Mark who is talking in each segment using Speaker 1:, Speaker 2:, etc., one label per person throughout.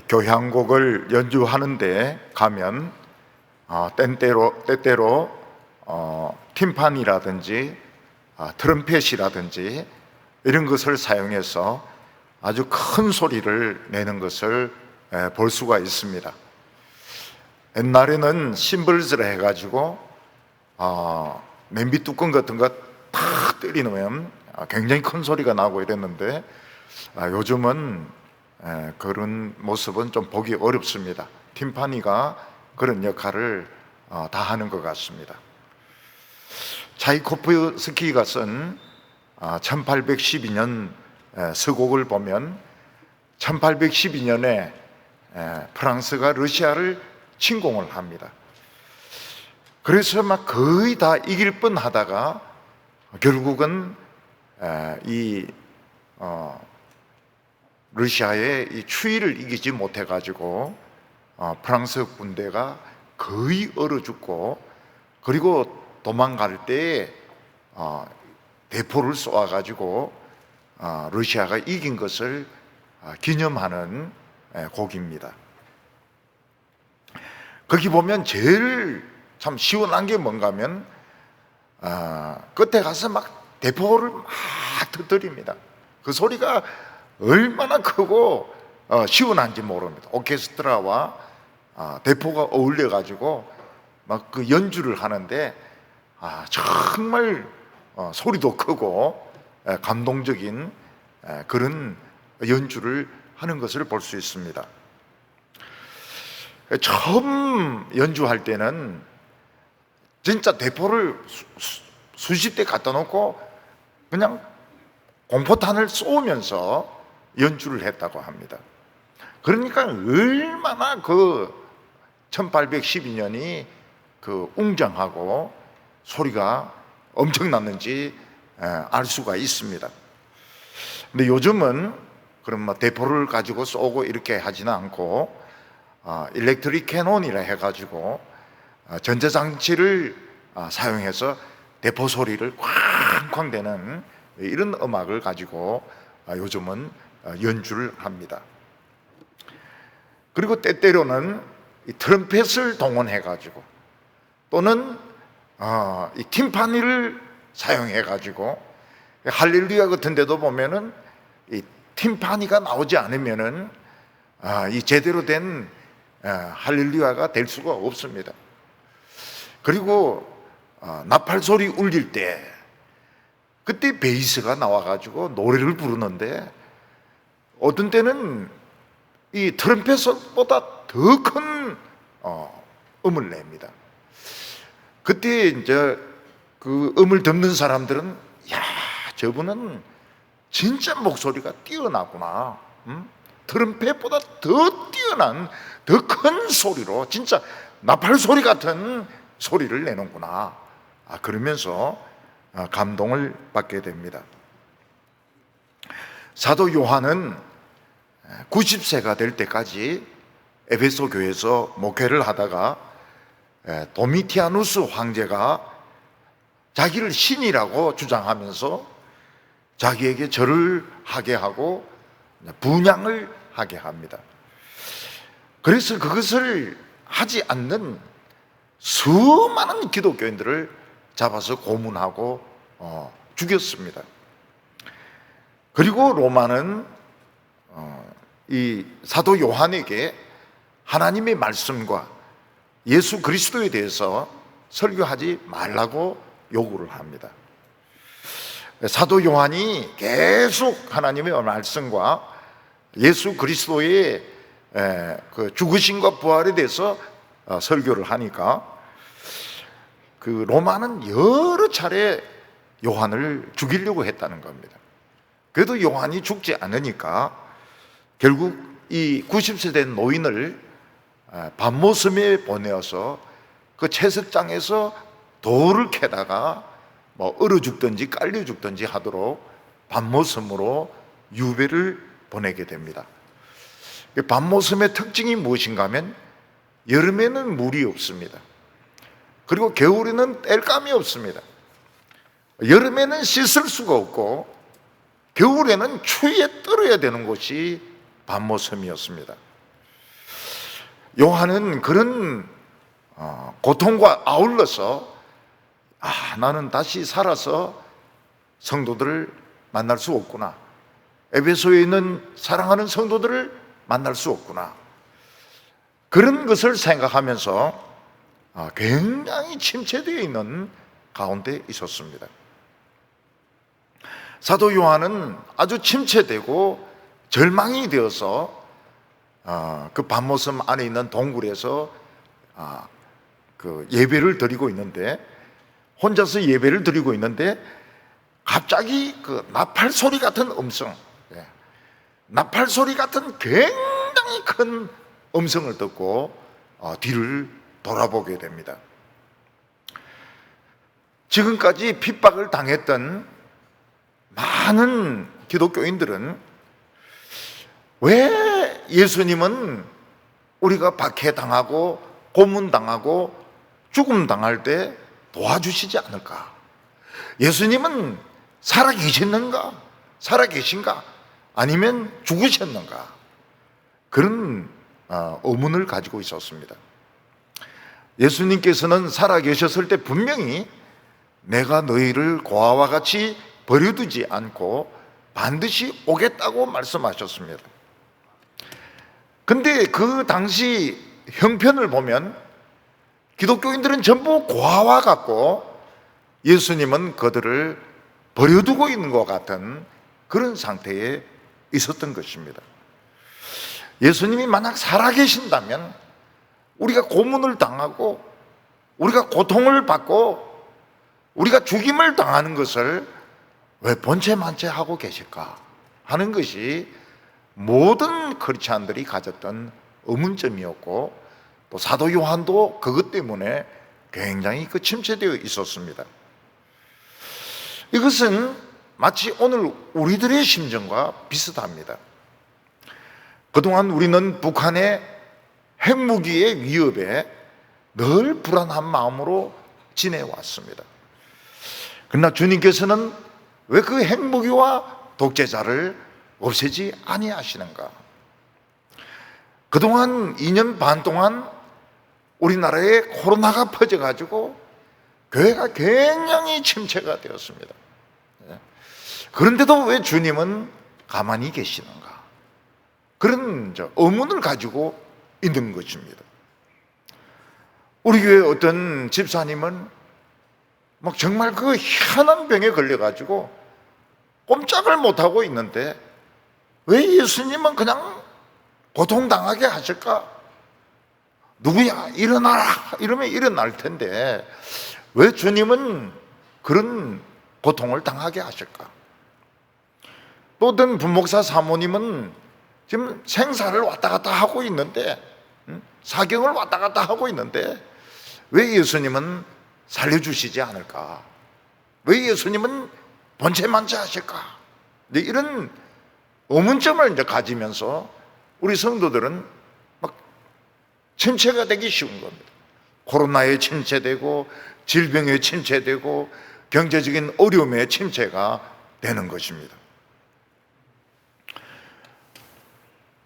Speaker 1: 교향곡을 연주하는데 가면 때때로 팀판이라든지 트럼펫이라든지 이런 것을 사용해서 아주 큰 소리를 내는 것을 볼 수가 있습니다. 옛날에는 심벌즈를 해가지고 냄비 뚜껑 같은 거 탁 때리면 굉장히 큰 소리가 나고 이랬는데 요즘은 그런 모습은 좀 보기 어렵습니다. 팀파니가 그런 역할을 다 하는 것 같습니다. 차이코프스키가 쓴 1812년 서곡을 보면 1812년에 프랑스가 러시아를 침공을 합니다. 그래서 막 거의 다 이길 뻔 하다가 결국은 러시아의 이 추위를 이기지 못해가지고 프랑스 군대가 거의 얼어 죽고, 그리고 도망갈 때에 대포를 쏘아가지고 러시아가 이긴 것을 기념하는 곡입니다. 거기 보면 제일 참 시원한 게 뭔가 하면 끝에 가서 막 대포를 막 터뜨립니다. 그 소리가 얼마나 크고 시원한지 모릅니다. 오케스트라와 대포가 어울려 가지고 막 그 연주를 하는데 정말 소리도 크고 감동적인 그런 연주를 하는 것을 볼 수 있습니다. 처음 연주할 때는 진짜 대포를 수십 대 갖다 놓고 그냥 공포탄을 쏘면서 연주를 했다고 합니다. 그러니까 얼마나 그 1812년이 그 웅장하고 소리가 엄청났는지 알 수가 있습니다. 근데 요즘은 그럼 뭐 대포를 가지고 쏘고 이렇게 하지는 않고 일렉트릭 캐논이라 해가지고 전자장치를 사용해서 대포 소리를 쾅쾅 대는 이런 음악을 가지고 요즘은 연주를 합니다. 그리고 때때로는 이 트럼펫을 동원해가지고 또는 이 팀파니를 사용해가지고 할렐루야 같은 데도 보면은 이 팀파니가 나오지 않으면은 이 제대로 된 할렐루야가 될 수가 없습니다. 그리고 나팔 소리 울릴 때 그때 베이스가 나와가지고 노래를 부르는데 어떤 때는 이 트럼펫보다 더 큰 음을 냅니다. 그때 이제 그 음을 듣는 사람들은 야, 저분은 진짜 목소리가 뛰어나구나. 트럼펫보다 더 뛰어난 더 큰 소리로 진짜 나팔 소리 같은 소리를 내는구나. 그러면서 감동을 받게 됩니다. 사도 요한은 90세가 될 때까지 에베소 교회에서 목회를 하다가 도미티아누스 황제가 자기를 신이라고 주장하면서 자기에게 절을 하게 하고 분향을 하게 합니다. 그래서 그것을 하지 않는 수많은 기독교인들을 잡아서 고문하고 죽였습니다. 그리고 로마는 이 사도 요한에게 하나님의 말씀과 예수 그리스도에 대해서 설교하지 말라고 요구를 합니다. 사도 요한이 계속 하나님의 말씀과 예수 그리스도의 그 죽으심과 부활에 대해서 설교를 하니까 그 로마는 여러 차례 요한을 죽이려고 했다는 겁니다. 그래도 요한이 죽지 않으니까 결국 이 90세 된 노인을 밤모섬에 보내어서 그 채석장에서 돌을 캐다가 뭐 얼어 죽든지 깔려 죽든지 하도록 밤모섬으로 유배를 보내게 됩니다. 밤모섬의 특징이 무엇인가 하면 여름에는 물이 없습니다. 그리고 겨울에는 땔감이 없습니다. 여름에는 씻을 수가 없고 겨울에는 추위에 떨어야 되는 곳이 밤모섬이었습니다. 요한은 그런 고통과 아울러서 나는 다시 살아서 성도들을 만날 수 없구나, 에베소에 있는 사랑하는 성도들을 만날 수 없구나, 그런 것을 생각하면서 굉장히 침체되어 있는 가운데 있었습니다. 사도 요한은 아주 침체되고 절망이 되어서 그 밤모섬 안에 있는 동굴에서 그 예배를 드리고 있는데, 혼자서 예배를 드리고 있는데 갑자기 그 나팔 소리 같은 음성, 나팔 소리 같은 굉장히 큰 음성을 듣고 뒤를 돌아보게 됩니다. 지금까지 핍박을 당했던 많은 기독교인들은 왜 예수님은 우리가 박해당하고 고문당하고 죽음당할 때 도와주시지 않을까? 예수님은 살아계셨는가? 살아계신가? 아니면 죽으셨는가? 그런 의문을 가지고 있었습니다. 예수님께서는 살아계셨을 때 분명히 내가 너희를 고아와 같이 버려두지 않고 반드시 오겠다고 말씀하셨습니다. 근데 그 당시 형편을 보면 기독교인들은 전부 고아와 같고 예수님은 그들을 버려두고 있는 것 같은 그런 상태에 있었던 것입니다. 예수님이 만약 살아계신다면 우리가 고문을 당하고 우리가 고통을 받고 우리가 죽임을 당하는 것을 왜 본체만체하고 계실까 하는 것이 모든 크리스찬들이 가졌던 의문점이었고, 또 사도 요한도 그것 때문에 굉장히 침체되어 있었습니다. 이것은 마치 오늘 우리들의 심정과 비슷합니다. 그동안 우리는 북한의 핵무기의 위협에 늘 불안한 마음으로 지내왔습니다. 그러나 주님께서는 왜 그 핵무기와 독재자를 없애지 아니하시는가? 그동안 2년 반 동안 우리나라에 코로나가 퍼져가지고 교회가 굉장히 침체가 되었습니다. 그런데도 왜 주님은 가만히 계시는가? 그런 의문을 가지고 있는 것입니다. 우리 교회 어떤 집사님은 막 정말 그 희한한 병에 걸려가지고 꼼짝을 못하고 있는데 왜 예수님은 그냥 고통당하게 하실까? 누구야? 일어나라! 이러면 일어날 텐데 왜 주님은 그런 고통을 당하게 하실까? 또 어떤 부목사 사모님은 지금 생사를 왔다 갔다 하고 있는데, 사경을 왔다 갔다 하고 있는데 왜 예수님은 살려주시지 않을까? 왜 예수님은 본체만체하실까? 이런 의문점을 이제 가지면서 우리 성도들은 막 침체가 되기 쉬운 겁니다. 코로나에 침체되고 질병에 침체되고 경제적인 어려움에 침체가 되는 것입니다.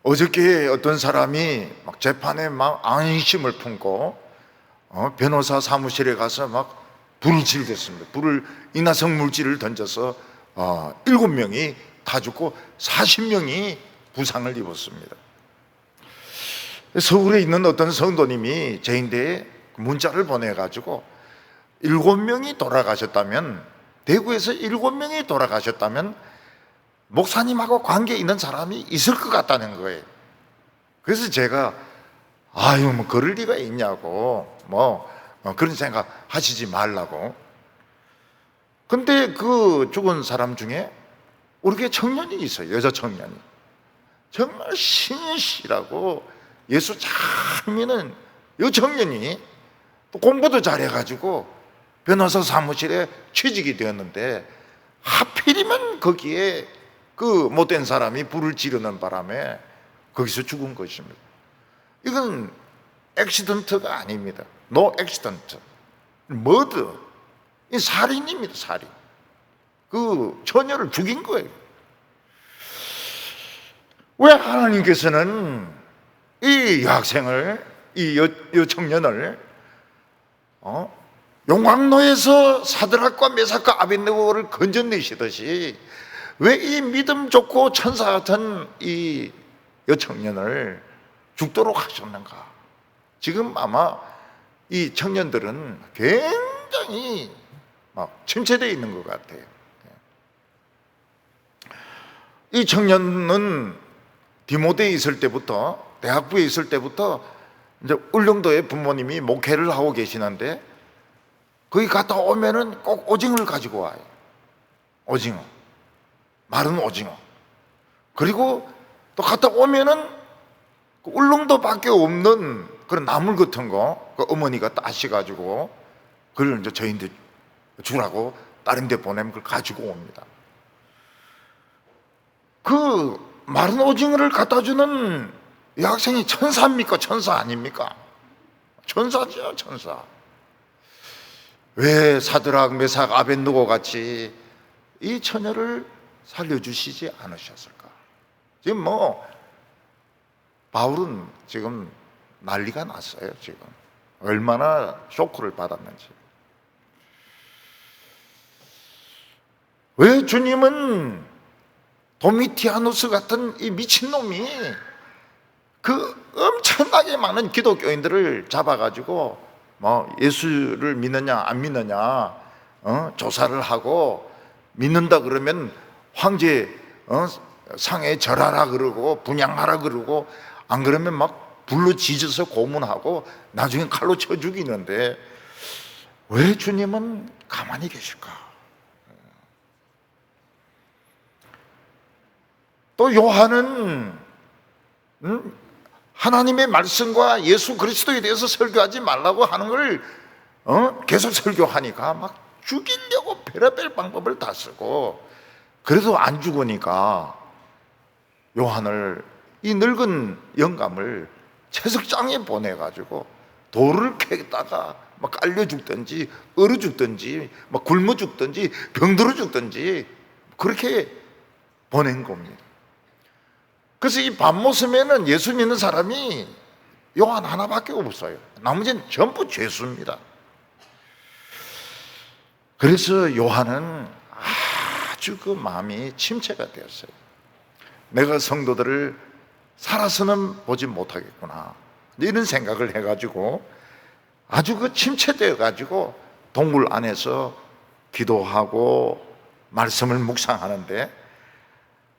Speaker 1: 어저께 어떤 사람이 막 재판에 막 안심을 품고 변호사 사무실에 가서 막 불을 질렀습니다. 인화성 물질을 던져서 7명이 다 죽고 40명이 부상을 입었습니다. 서울에 있는 어떤 성도님이 저인데에 문자를 보내가지고 7명이 돌아가셨다면, 대구에서 7명이 돌아가셨다면 목사님하고 관계 있는 사람이 있을 것 같다는 거예요. 그래서 제가 뭐 그럴 리가 있냐고 그런 생각 하시지 말라고. 근데 그 죽은 사람 중에 우리 교회 청년이 있어요. 여자 청년이 정말 신실하고 예수 잘 믿는 여청년이 또 공부도 잘해가지고 변호사 사무실에 취직이 되었는데 하필이면 거기에 그 못된 사람이 불을 지르는 바람에 거기서 죽은 것입니다. 이건 액시던트가 아닙니다. 노 액시던트, 머드, 이 살인입니다. 살인. 그 처녀를 죽인 거예요. 왜 하나님께서는 이 여학생을 이 여청년을 용광로에서 사드락과 메삭과 아벳네고를 건져내시듯이 왜 이 믿음 좋고 천사 같은 이 여청년을 죽도록 하셨는가? 지금 아마 이 청년들은 굉장히 막 침체되어 있는 것 같아요. 이 청년은 디모데에 있을 때부터, 대학부에 있을 때부터 이제 울릉도에 부모님이 목회를 하고 계시는데 거기 갔다 오면은 꼭 오징어를 가지고 와요. 오징어, 마른 오징어. 그리고 또 갔다 오면은 울릉도밖에 없는 그런 나물 같은 거, 그 어머니가 따셔가지고 그걸 이제 저희한테 주라고 다른 데 보내면 그걸 가지고 옵니다. 그 마른 오징어를 갖다 주는 이 학생이 천사입니까? 천사 아닙니까? 천사죠, 천사. 왜 사드락, 메삭, 아벳느고 같이 이 처녀를 살려주시지 않으셨을까? 지금 바울은 지금 난리가 났어요. 지금 얼마나 쇼크를 받았는지. 왜 주님은 도미티아누스 같은 이 미친놈이 그 엄청나게 많은 기독교인들을 잡아가지고 예수를 믿느냐 안 믿느냐 조사를 하고 믿는다 그러면 황제 상에 절하라 그러고 분양하라 그러고 안 그러면 막 불로 지져서 고문하고 나중에 칼로 쳐 죽이는데 왜 주님은 가만히 계실까? 또 요한은 하나님의 말씀과 예수 그리스도에 대해서 설교하지 말라고 하는 걸 계속 설교하니까 막 죽이려고 별의별 방법을 다 쓰고 그래도 안 죽으니까 요한을, 이 늙은 영감을 채석장에 보내가지고 돌을 캐다가 막 깔려 죽든지 얼어 죽든지 막 굶어 죽든지 병들어 죽든지 그렇게 보낸 겁니다. 그래서 이 밤모섬에는 예수 믿는 사람이 요한 하나밖에 없어요. 나머지는 전부 죄수입니다. 그래서 요한은 아주 그 마음이 침체가 되었어요. 내가 성도들을 살아서는 보지 못하겠구나, 이런 생각을 해가지고 아주 그 침체되어 가지고 동굴 안에서 기도하고 말씀을 묵상하는데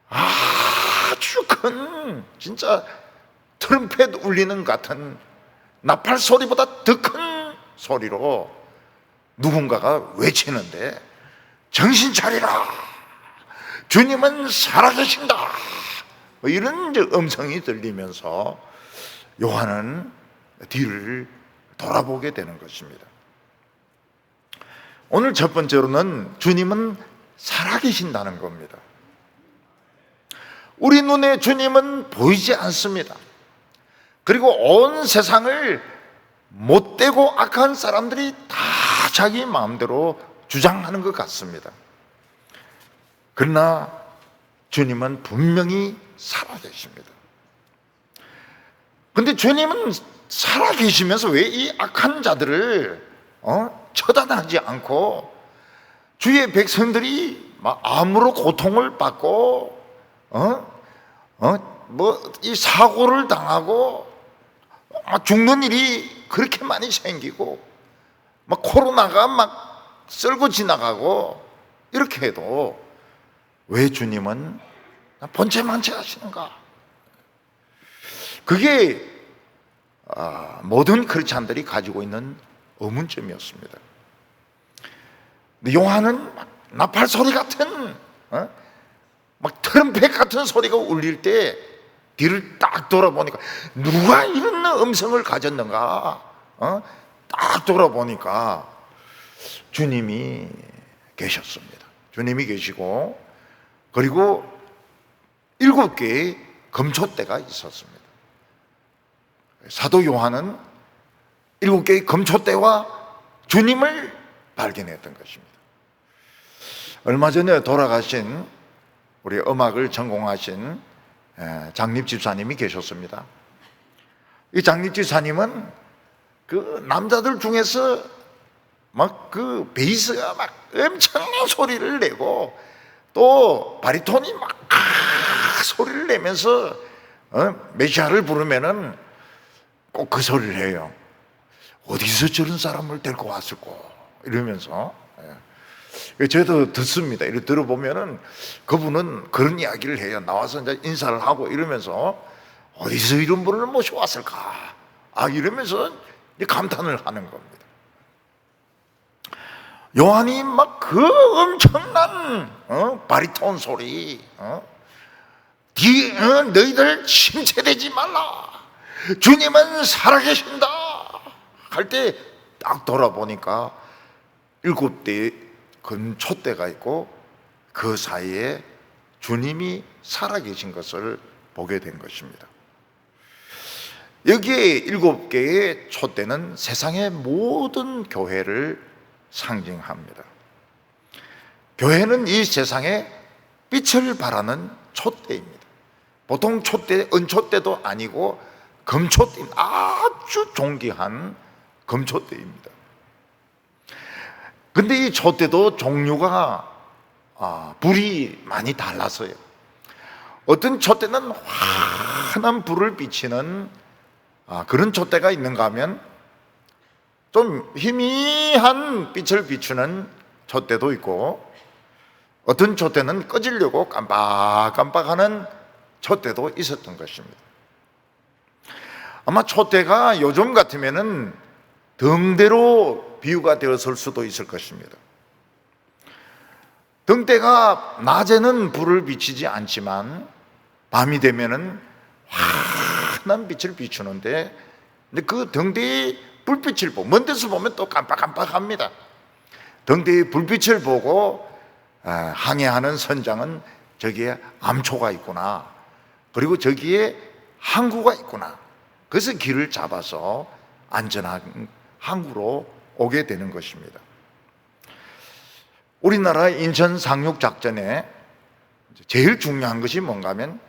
Speaker 1: 아주 큰, 진짜 트럼펫 울리는 같은 나팔 소리보다 더 큰 소리로 누군가가 외치는데 정신 차리라, 주님은 살아계신다, 이런 음성이 들리면서 요한은 뒤를 돌아보게 되는 것입니다. 오늘 첫 번째로는 주님은 살아계신다는 겁니다. 우리 눈에 주님은 보이지 않습니다. 그리고 온 세상을 못되고 악한 사람들이 다 자기 마음대로 주장하는 것 같습니다. 그러나 주님은 분명히 살아계십니다. 그런데 주님은 살아계시면서 왜 이 악한 자들을 처단하지 않고 주의 백성들이 막 암으로 고통을 받고 이 사고를 당하고 죽는 일이 그렇게 많이 생기고 막 코로나가 막 쓸고 지나가고 이렇게 해도 왜 주님은 본체만체 하시는가? 그게 모든 크리스찬들이 가지고 있는 의문점이었습니다. 근데 요한은 나팔 소리 같은 막 트럼펫 같은 소리가 울릴 때 뒤를 딱 돌아보니까 누가 이런 음성을 가졌는가? 딱 돌아보니까 주님이 계셨습니다. 주님이 계시고 그리고 7개의 금초대가 있었습니다. 사도 요한은 7개의 금초대와 주님을 발견했던 것입니다. 얼마 전에 돌아가신 우리 음악을 전공하신 장립 집사님이 계셨습니다. 이 장립지사님은 그 남자들 중에서 막 그 베이스가 막 엄청난 소리를 내고 또 바리톤이 막 소리를 내면서 메시아를 부르면은 꼭 그 소리를 해요. 어디서 저런 사람을 데리고 왔을까 이러면서. 저도 듣습니다. 이렇게 들어보면은 그분은 그런 이야기를 해요. 나와서 이제 인사를 하고 이러면서 어디서 이런 분을 모셔왔을까? 이러면서 감탄을 하는 겁니다. 요한이 막 그 엄청난 바리톤 소리, 너희들 침체되지 말라. 주님은 살아계신다. 할 때 딱 돌아보니까 7대의 촛대가 있고 그 사이에 주님이 살아계신 것을 보게 된 것입니다. 여기에 7개의 촛대는 세상의 모든 교회를 상징합니다. 교회는 이 세상에 빛을 발하는 촛대입니다. 보통 촛대, 은촛대도 아니고 금촛대입니다. 아주 존귀한 금촛대입니다. 근데 이 촛대도 종류가 불이 많이 달라서요. 어떤 촛대는 환한 불을 비치는 그런 촛대가 있는가 하면 좀 희미한 빛을 비추는 촛대도 있고, 어떤 촛대는 꺼지려고 깜빡깜빡하는 촛대도 있었던 것입니다. 아마 촛대가 요즘 같으면은 등대로 비유가 되었을 수도 있을 것입니다. 등대가 낮에는 불을 비치지 않지만 밤이 되면은 환한 빛을 비추는데, 근데 그 등대의 불빛을 보고 먼 데서 보면 또 깜빡깜빡합니다. 등대의 불빛을 보고 항해하는 선장은 저기에 암초가 있구나, 그리고 저기에 항구가 있구나, 그래서 길을 잡아서 안전한 항구로 오게 되는 것입니다. 우리나라 인천 상륙작전에 제일 중요한 것이 뭔가 하면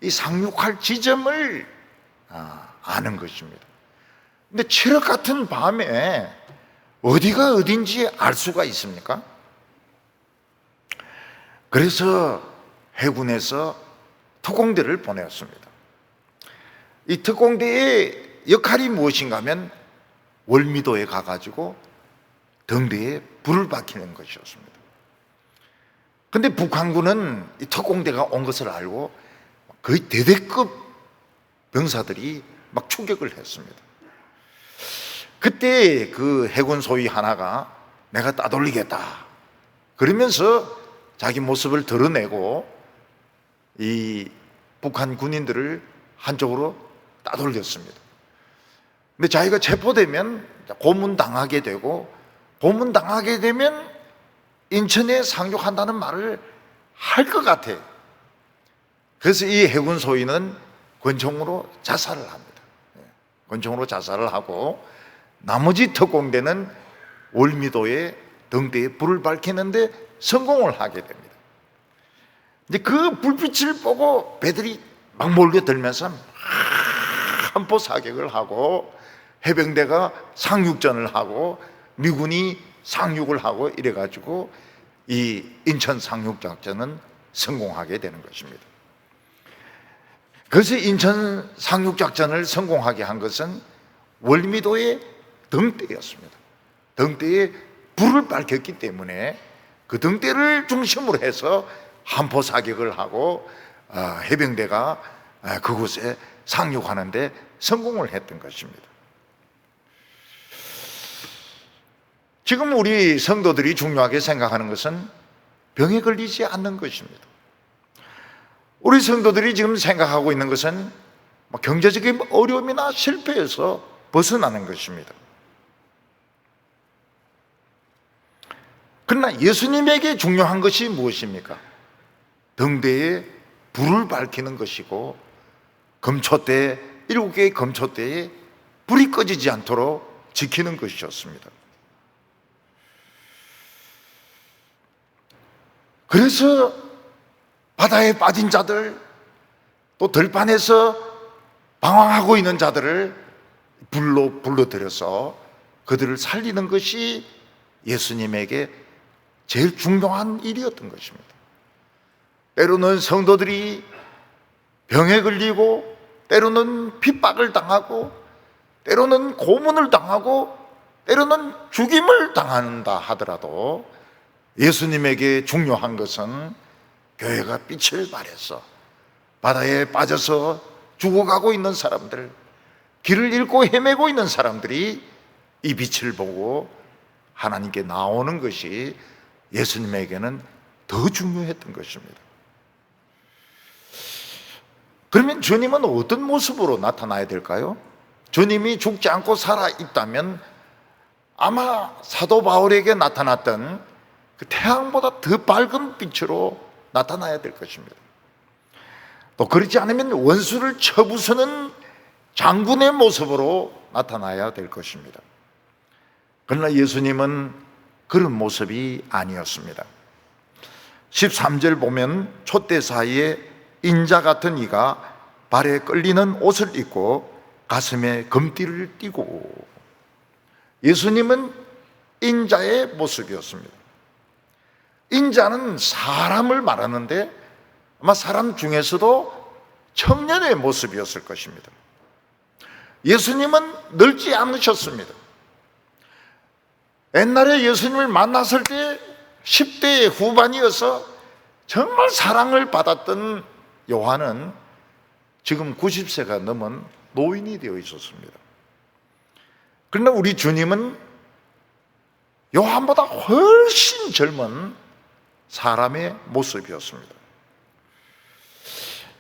Speaker 1: 이 상륙할 지점을 아는 것입니다. 근데 칠흑 같은 밤에 어디가 어딘지 알 수가 있습니까? 그래서 해군에서 특공대를 보내었습니다. 이 특공대의 역할이 무엇인가 하면 월미도에 가가지고 등대에 불을 밝히는 것이었습니다. 근데 북한군은 이 특공대가 온 것을 알고 거의 대대급 병사들이 막 추격을 했습니다. 그때 그 해군 소위 하나가 내가 따돌리겠다 그러면서 자기 모습을 드러내고 이 북한 군인들을 한쪽으로 따돌렸습니다. 근데 자기가 체포되면 고문당하게 되고, 고문당하게 되면 인천에 상륙한다는 말을 할 것 같아. 그래서 이 해군 소위는 권총으로 자살을 합니다. 권총으로 자살을 하고 나머지 특공대는 월미도에 등대에 불을 밝히는데 성공을 하게 됩니다. 이제 그 불빛을 보고 배들이 막 몰려들면서 한포 사격을 하고 해병대가 상륙전을 하고 미군이 상륙을 하고 이래가지고 이 인천 상륙작전은 성공하게 되는 것입니다. 그래서 인천 상륙작전을 성공하게 한 것은 월미도의 등대였습니다. 등대에 불을 밝혔기 때문에 그 등대를 중심으로 해서 한포 사격을 하고 해병대가 그곳에 상륙하는데 성공을 했던 것입니다. 지금 우리 성도들이 중요하게 생각하는 것은 병에 걸리지 않는 것입니다. 우리 성도들이 지금 생각하고 있는 것은 경제적인 어려움이나 실패에서 벗어나는 것입니다. 그러나 예수님에게 중요한 것이 무엇입니까? 등대에 불을 밝히는 것이고 금촛대 7개의 금촛대에 불이 꺼지지 않도록 지키는 것이었습니다. 그래서 바다에 빠진 자들, 또 들판에서 방황하고 있는 자들을 불로 불러들여서 그들을 살리는 것이 예수님에게 제일 중요한 일이었던 것입니다. 때로는 성도들이 병에 걸리고, 때로는 핍박을 당하고, 때로는 고문을 당하고, 때로는 죽임을 당한다 하더라도 예수님에게 중요한 것은 교회가 빛을 발해서 바다에 빠져서 죽어가고 있는 사람들, 길을 잃고 헤매고 있는 사람들이 이 빛을 보고 하나님께 나오는 것이 예수님에게는 더 중요했던 것입니다. 그러면 주님은 어떤 모습으로 나타나야 될까요? 주님이 죽지 않고 살아있다면 아마 사도 바울에게 나타났던 그 태양보다 더 밝은 빛으로 나타나야 될 것입니다. 또 그렇지 않으면 원수를 쳐부수는 장군의 모습으로 나타나야 될 것입니다. 그러나 예수님은 그런 모습이 아니었습니다. 13절 보면 촛대 사이에 인자 같은 이가 발에 끌리는 옷을 입고 가슴에 금띠를 띠고, 예수님은 인자의 모습이었습니다. 인자는 사람을 말하는데 아마 사람 중에서도 청년의 모습이었을 것입니다. 예수님은 늙지 않으셨습니다. 옛날에 예수님을 만났을 때 10대 후반이어서 정말 사랑을 받았던 요한은 지금 90세가 넘은 노인이 되어 있었습니다. 그러나 우리 주님은 요한보다 훨씬 젊은 사람의 모습이었습니다.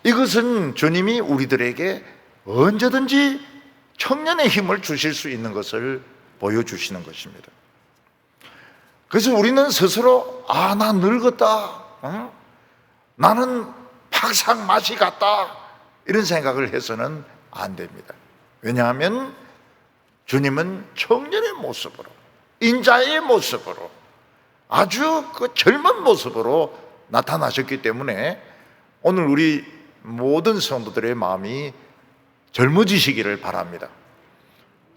Speaker 1: 이것은 주님이 우리들에게 언제든지 청년의 힘을 주실 수 있는 것을 보여주시는 것입니다. 그래서 우리는 스스로 나 늙었다, 나는 박상 맛이 갔다, 이런 생각을 해서는 안 됩니다. 왜냐하면 주님은 청년의 모습으로, 인자의 모습으로, 아주 그 젊은 모습으로 나타나셨기 때문에 오늘 우리 모든 성도들의 마음이 젊어지시기를 바랍니다.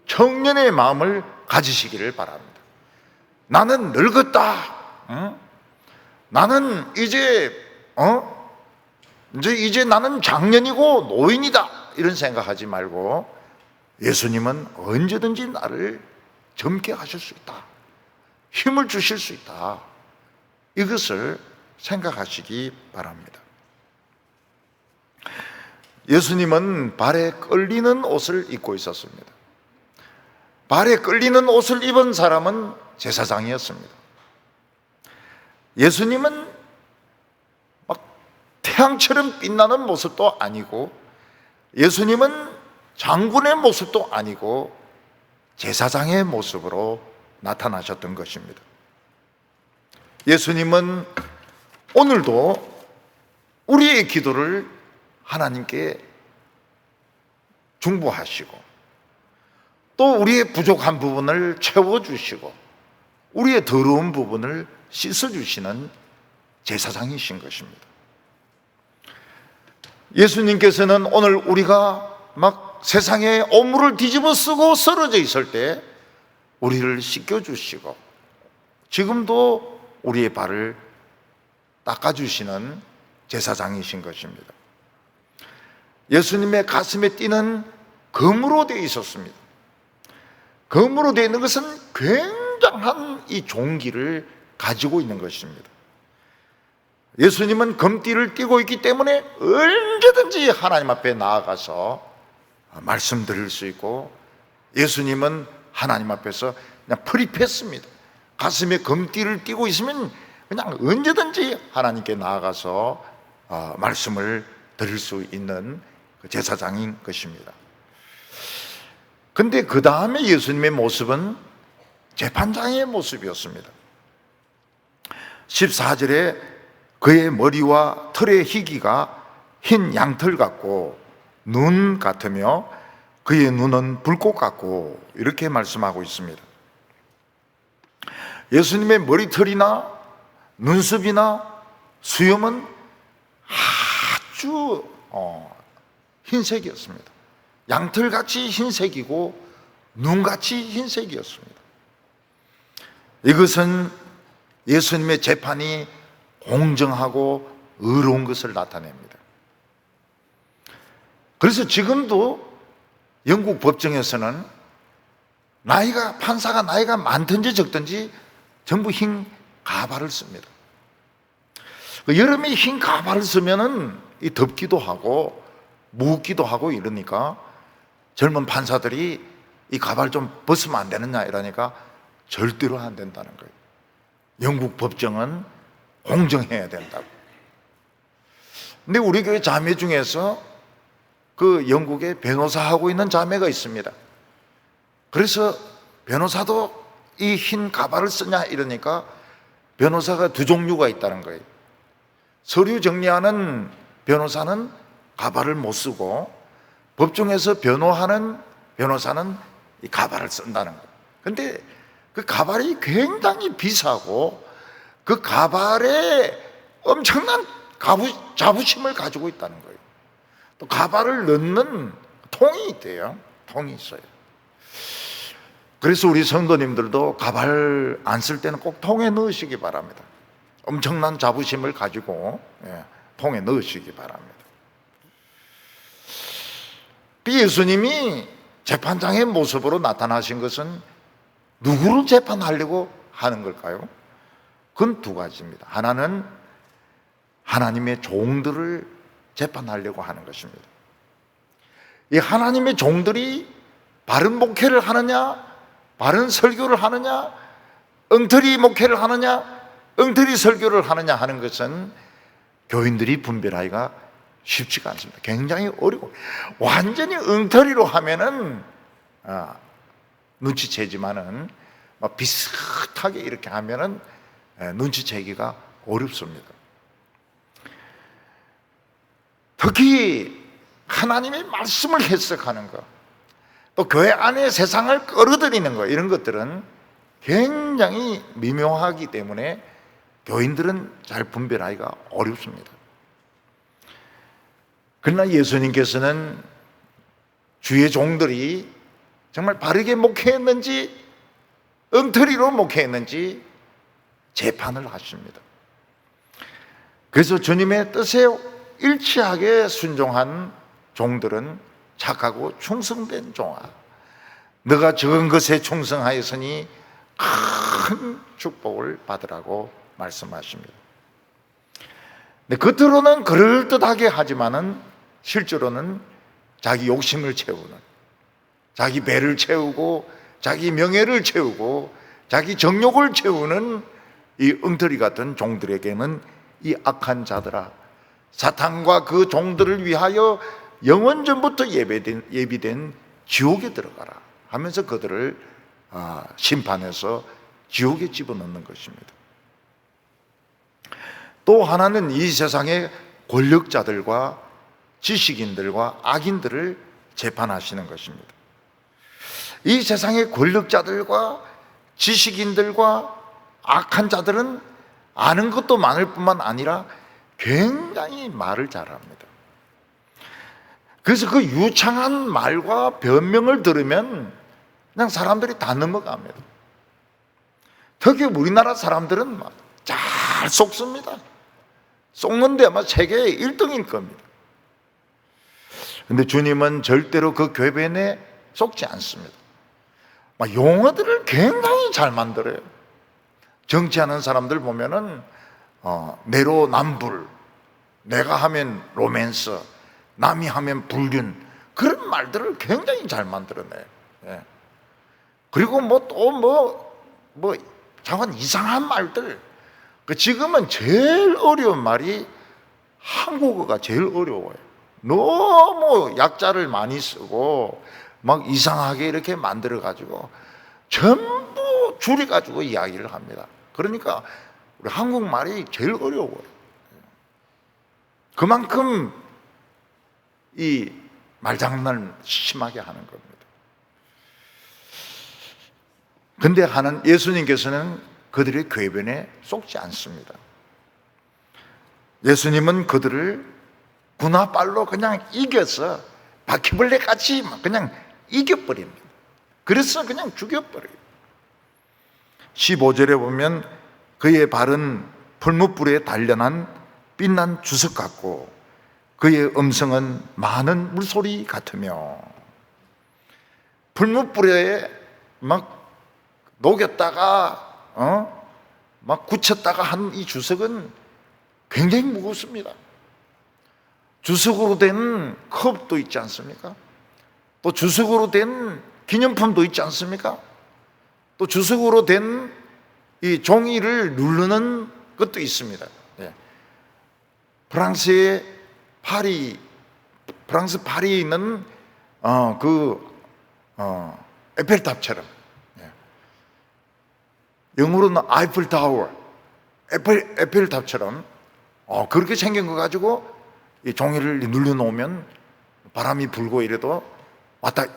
Speaker 1: 청년의 마음을 가지시기를 바랍니다. 나는 늙었다, 나는 이제 나는 장년이고 노인이다, 이런 생각하지 말고 예수님은 언제든지 나를 젊게 하실 수 있다, 힘을 주실 수 있다, 이것을 생각하시기 바랍니다. 예수님은 발에 끌리는 옷을 입고 있었습니다. 발에 끌리는 옷을 입은 사람은 제사장이었습니다. 예수님은 막 태양처럼 빛나는 모습도 아니고, 예수님은 장군의 모습도 아니고 제사장의 모습으로 나타나셨던 것입니다. 예수님은 오늘도 우리의 기도를 하나님께 중보하시고, 또 우리의 부족한 부분을 채워주시고, 우리의 더러운 부분을 씻어주시는 제사장이신 것입니다. 예수님께서는 오늘 우리가 막 세상에 오물을 뒤집어 쓰고 쓰러져 있을 때 우리를 씻겨주시고, 지금도 우리의 발을 닦아주시는 제사장이신 것입니다. 예수님의 가슴에 띠는 금으로 되어 있었습니다. 금으로 되어 있는 것은 굉장한 이 종기를 가지고 있는 것입니다. 예수님은 금띠를 띠고 있기 때문에 언제든지 하나님 앞에 나아가서 말씀드릴 수 있고, 예수님은 하나님 앞에서 그냥 프리패스입니다. 가슴에 금띠를 띠고 있으면 그냥 언제든지 하나님께 나아가서 말씀을 드릴 수 있는 제사장인 것입니다. 근데 그 다음에 예수님의 모습은 재판장의 모습이었습니다. 14절에 그의 머리와 털의 희기가 흰 양털 같고 눈 같으며 그의 눈은 불꽃 같고, 이렇게 말씀하고 있습니다. 예수님의 머리털이나 눈썹이나 수염은 아주 흰색이었습니다. 양털같이 흰색이고 눈같이 흰색이었습니다. 이것은 예수님의 재판이 공정하고 의로운 것을 나타냅니다. 그래서 지금도 영국 법정에서는 판사가 나이가 많든지 적든지 전부 흰 가발을 씁니다. 여름에 흰 가발을 쓰면은 덥기도 하고 묻기도 하고 이러니까 젊은 판사들이 이 가발 좀 벗으면 안 되느냐 이러니까 절대로 안 된다는 거예요. 영국 법정은 공정해야 된다고. 근데 우리 교회 자매 중에서 그 영국에 변호사하고 있는 자매가 있습니다. 그래서 변호사도 이 흰 가발을 쓰냐 이러니까 변호사가 두 종류가 있다는 거예요. 서류 정리하는 변호사는 가발을 못 쓰고 법정에서 변호하는 변호사는 이 가발을 쓴다는 거예요. 근데 그 가발이 굉장히 비싸고 그 가발에 엄청난 자부심을 가지고 있다는 거예요. 또 가발을 넣는 통이 있대요. 통이 있어요. 그래서 우리 성도님들도 가발 안 쓸 때는 꼭 통에 넣으시기 바랍니다. 엄청난 자부심을 가지고 통에 넣으시기 바랍니다. 예수님이 재판장의 모습으로 나타나신 것은 누구를 재판하려고 하는 걸까요? 그건 두 가지입니다. 하나는 하나님의 종들을 재판하려고 하는 것입니다. 이 하나님의 종들이 바른 목회를 하느냐, 바른 설교를 하느냐, 엉터리 목회를 하느냐, 엉터리 설교를 하느냐 하는 것은 교인들이 분별하기가 쉽지가 않습니다. 굉장히 어려워. 완전히 엉터리로 하면은 눈치채지만은 비슷하게 이렇게 하면은 눈치채기가 어렵습니다. 특히 하나님의 말씀을 해석하는 것, 또 교회 안에 세상을 끌어들이는 것, 이런 것들은 굉장히 미묘하기 때문에 교인들은 잘 분별하기가 어렵습니다. 그러나 예수님께서는 주의 종들이 정말 바르게 목회했는지 엉터리로 목회했는지 재판을 하십니다. 그래서 주님의 뜻에 일치하게 순종한 종들은 착하고 충성된 종아, 너가 적은 것에 충성하였으니 큰 축복을 받으라고 말씀하십니다. 근데 겉으로는 그럴듯하게 하지만은 실제로는 자기 욕심을 채우는, 자기 배를 채우고 자기 명예를 채우고 자기 정욕을 채우는 이 엉터리 같은 종들에게는 이 악한 자들아, 사탄과 그 종들을 위하여 영원전부터 예비된 지옥에 들어가라 하면서 그들을 심판해서 지옥에 집어넣는 것입니다. 또 하나는 이 세상의 권력자들과 지식인들과 악인들을 재판하시는 것입니다. 이 세상의 권력자들과 지식인들과 악한 자들은 아는 것도 많을 뿐만 아니라 굉장히 말을 잘합니다. 그래서 그 유창한 말과 변명을 들으면 그냥 사람들이 다 넘어갑니다. 특히 우리나라 사람들은 잘 속습니다. 속는데 아마 세계 1등일 겁니다. 그런데 주님은 절대로 그 궤변에 속지 않습니다. 용어들을 굉장히 잘 만들어요. 정치하는 사람들 보면은 내로남불, 내가 하면 로맨스, 남이 하면 불륜, 그런 말들을 굉장히 잘 만들어내요. 그리고 잠깐 이상한 말들. 지금은 제일 어려운 말이 한국어가 제일 어려워요. 너무 약자를 많이 쓰고 막 이상하게 이렇게 만들어 가지고 전부 줄여 가지고 이야기를 합니다. 그러니까 우리 한국말이 제일 어려워요. 그만큼 이 말장난을 심하게 하는 겁니다. 근데 예수님께서는 그들의 궤변에 속지 않습니다. 예수님은 그들을 군화발로 그냥 이겨서 바퀴벌레같이 그냥 이겨버립니다. 그래서 그냥 죽여버려요. 15절에 보면 그의 발은 풀무불에 단련한 빛난 주석 같고 그의 음성은 많은 물소리 같으며, 풀무불에 막 녹였다가 막 굳혔다가 한 이 주석은 굉장히 무겁습니다. 주석으로 된 컵도 있지 않습니까? 또 주석으로 된 기념품도 있지 않습니까? 또 주석으로 된 이 종이를 누르는 것도 있습니다. 예. 프랑스 파리에 있는 에펠탑처럼, 예. 영어로는 아이펠타워, 에펠탑처럼 그렇게 생긴 거 가지고 이 종이를 눌러놓으면 바람이 불고 이래도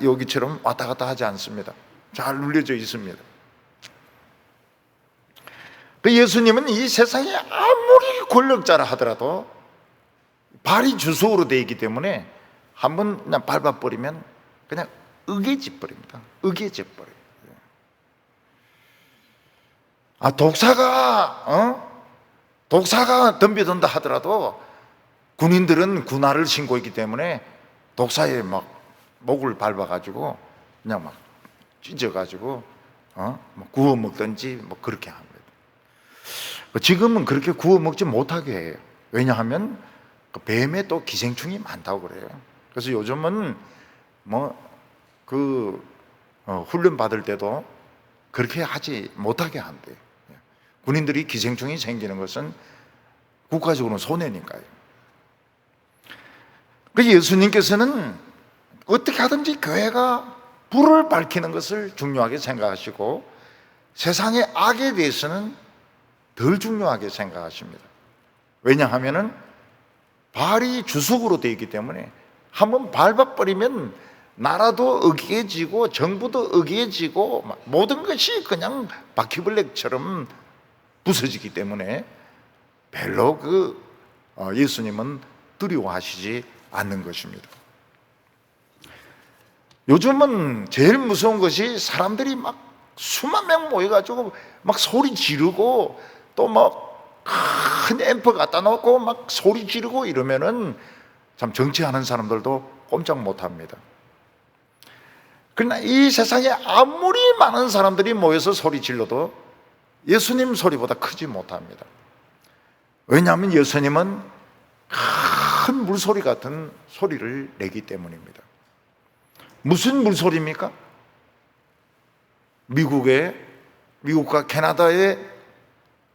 Speaker 1: 여기처럼 왔다 갔다 하지 않습니다. 잘 눌려져 있습니다. 그 예수님은 이 세상에 아무리 권력자라 하더라도 발이 주석으로 되어 있기 때문에 한번 그냥 밟아버리면 그냥 으개져 버립니다. 으개져 버려요. 독사가 덤벼든다 하더라도 군인들은 군화를 신고 있기 때문에 독사에 막 목을 밟아가지고 그냥 막 찢어가지고 구워 먹든지 뭐 그렇게 합니다. 지금은 그렇게 구워 먹지 못하게 해요. 왜냐하면 뱀에 또 기생충이 많다고 그래요. 그래서 요즘은 훈련 받을 때도 그렇게 하지 못하게 한대요. 군인들이 기생충이 생기는 것은 국가적으로는 손해니까요. 그 예수님께서는 어떻게 하든지 교회가 불을 밝히는 것을 중요하게 생각하시고 세상의 악에 대해서는 덜 중요하게 생각하십니다. 왜냐하면 발이 주석으로 되어 있기 때문에 한번 밟아버리면 나라도 어기해지고 정부도 어기해지고 모든 것이 그냥 바퀴벌레처럼 부서지기 때문에 별로 예수님은 두려워하시지 않는 것입니다. 요즘은 제일 무서운 것이 사람들이 막 수만 명 모여가지고 막 소리 지르고 또 막 큰 앰프 갖다 놓고 막 소리 지르고 이러면은 참 정치하는 사람들도 꼼짝 못 합니다. 그러나 이 세상에 아무리 많은 사람들이 모여서 소리 질러도 예수님 소리보다 크지 못합니다. 왜냐하면 예수님은 큰 물소리 같은 소리를 내기 때문입니다. 무슨 물소리입니까? 미국과 캐나다의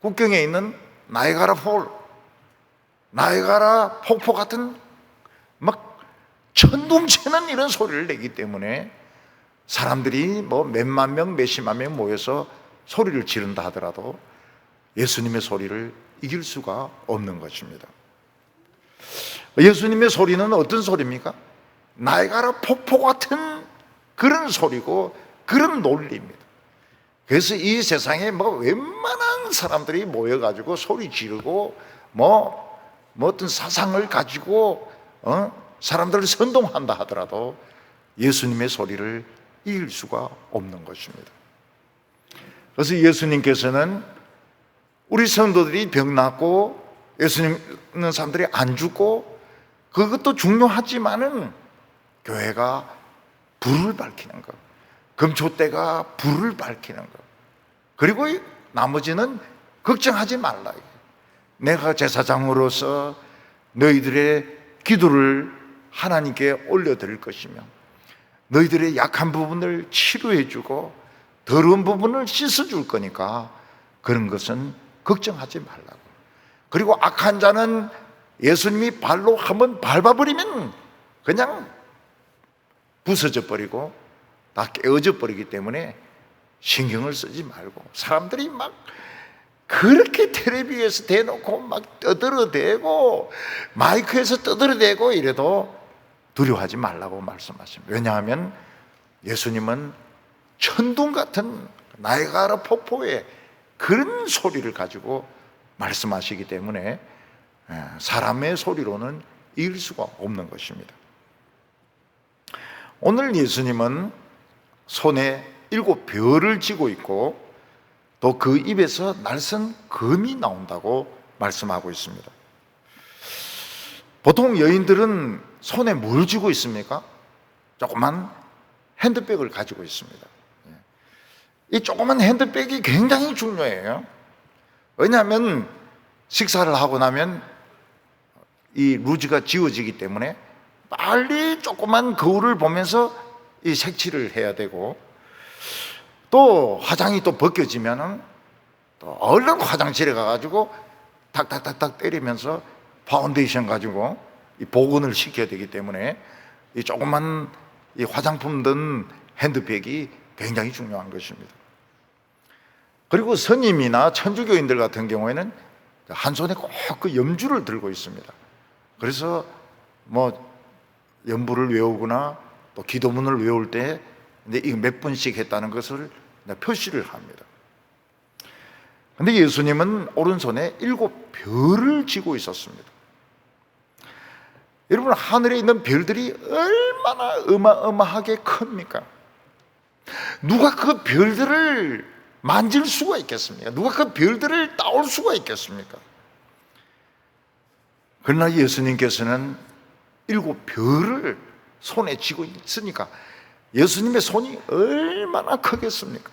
Speaker 1: 국경에 있는 나이아가라 폭포 같은 막 천둥치는 이런 소리를 내기 때문에 사람들이 몇만 명, 몇십만 명 모여서 소리를 지른다 하더라도 예수님의 소리를 이길 수가 없는 것입니다. 예수님의 소리는 어떤 소리입니까? 나이아가라 폭포 같은 그런 소리고 그런 논리입니다. 그래서 이 세상에 웬만한 사람들이 모여가지고 소리 지르고 어떤 사상을 가지고 사람들을 선동한다 하더라도 예수님의 소리를 이길 수가 없는 것입니다. 그래서 예수님께서는 우리 성도들이 병 낫고 예수님 있는 사람들이 안 죽고 그것도 중요하지만은 교회가 불을 밝히는 것, 금초대가 불을 밝히는 것, 그리고 나머지는 걱정하지 말라. 내가 제사장으로서 너희들의 기도를 하나님께 올려드릴 것이며 너희들의 약한 부분을 치료해주고 더러운 부분을 씻어줄 거니까 그런 것은 걱정하지 말라고. 그리고 악한 자는 예수님이 발로 한번 밟아버리면 그냥 부서져 버리고 다 깨어져 버리기 때문에 신경을 쓰지 말고, 사람들이 막 그렇게 텔레비에서 대놓고 막 떠들어대고 마이크에서 떠들어대고 이래도 두려워하지 말라고 말씀하십니다. 왜냐하면 예수님은 천둥 같은 나이아가라 폭포의 그런 소리를 가지고 말씀하시기 때문에 사람의 소리로는 이길 수가 없는 것입니다. 오늘 예수님은 손에 7별을 쥐고 있고 또 그 입에서 날선 검이 나온다고 말씀하고 있습니다. 보통 여인들은 손에 뭘 쥐고 있습니까? 조그만 핸드백을 가지고 있습니다. 이 조그만 핸드백이 굉장히 중요해요. 왜냐하면 식사를 하고 나면 이 루즈가 지워지기 때문에 빨리 조그만 거울을 보면서 이 색칠을 해야 되고, 또 화장이 또 벗겨지면은 또 얼른 화장실에 가가지고 탁탁탁탁 때리면서 파운데이션 가지고 이 복원을 시켜야 되기 때문에 이 조그만 이 화장품 든 핸드백이 굉장히 중요한 것입니다. 그리고 스님이나 천주교인들 같은 경우에는 한 손에 꼭 그 염주를 들고 있습니다. 그래서 뭐 염불을 외우거나 또 기도문을 외울 때 이거 몇 번씩 했다는 것을 표시를 합니다. 근데 예수님은 오른손에 7별을 쥐고 있었습니다. 여러분, 하늘에 있는 별들이 얼마나 어마어마하게 큽니까? 누가 그 별들을 만질 수가 있겠습니까? 누가 그 별들을 따올 수가 있겠습니까? 그러나 예수님께서는 7별을 손에 쥐고 있으니까 예수님의 손이 얼마나 크겠습니까?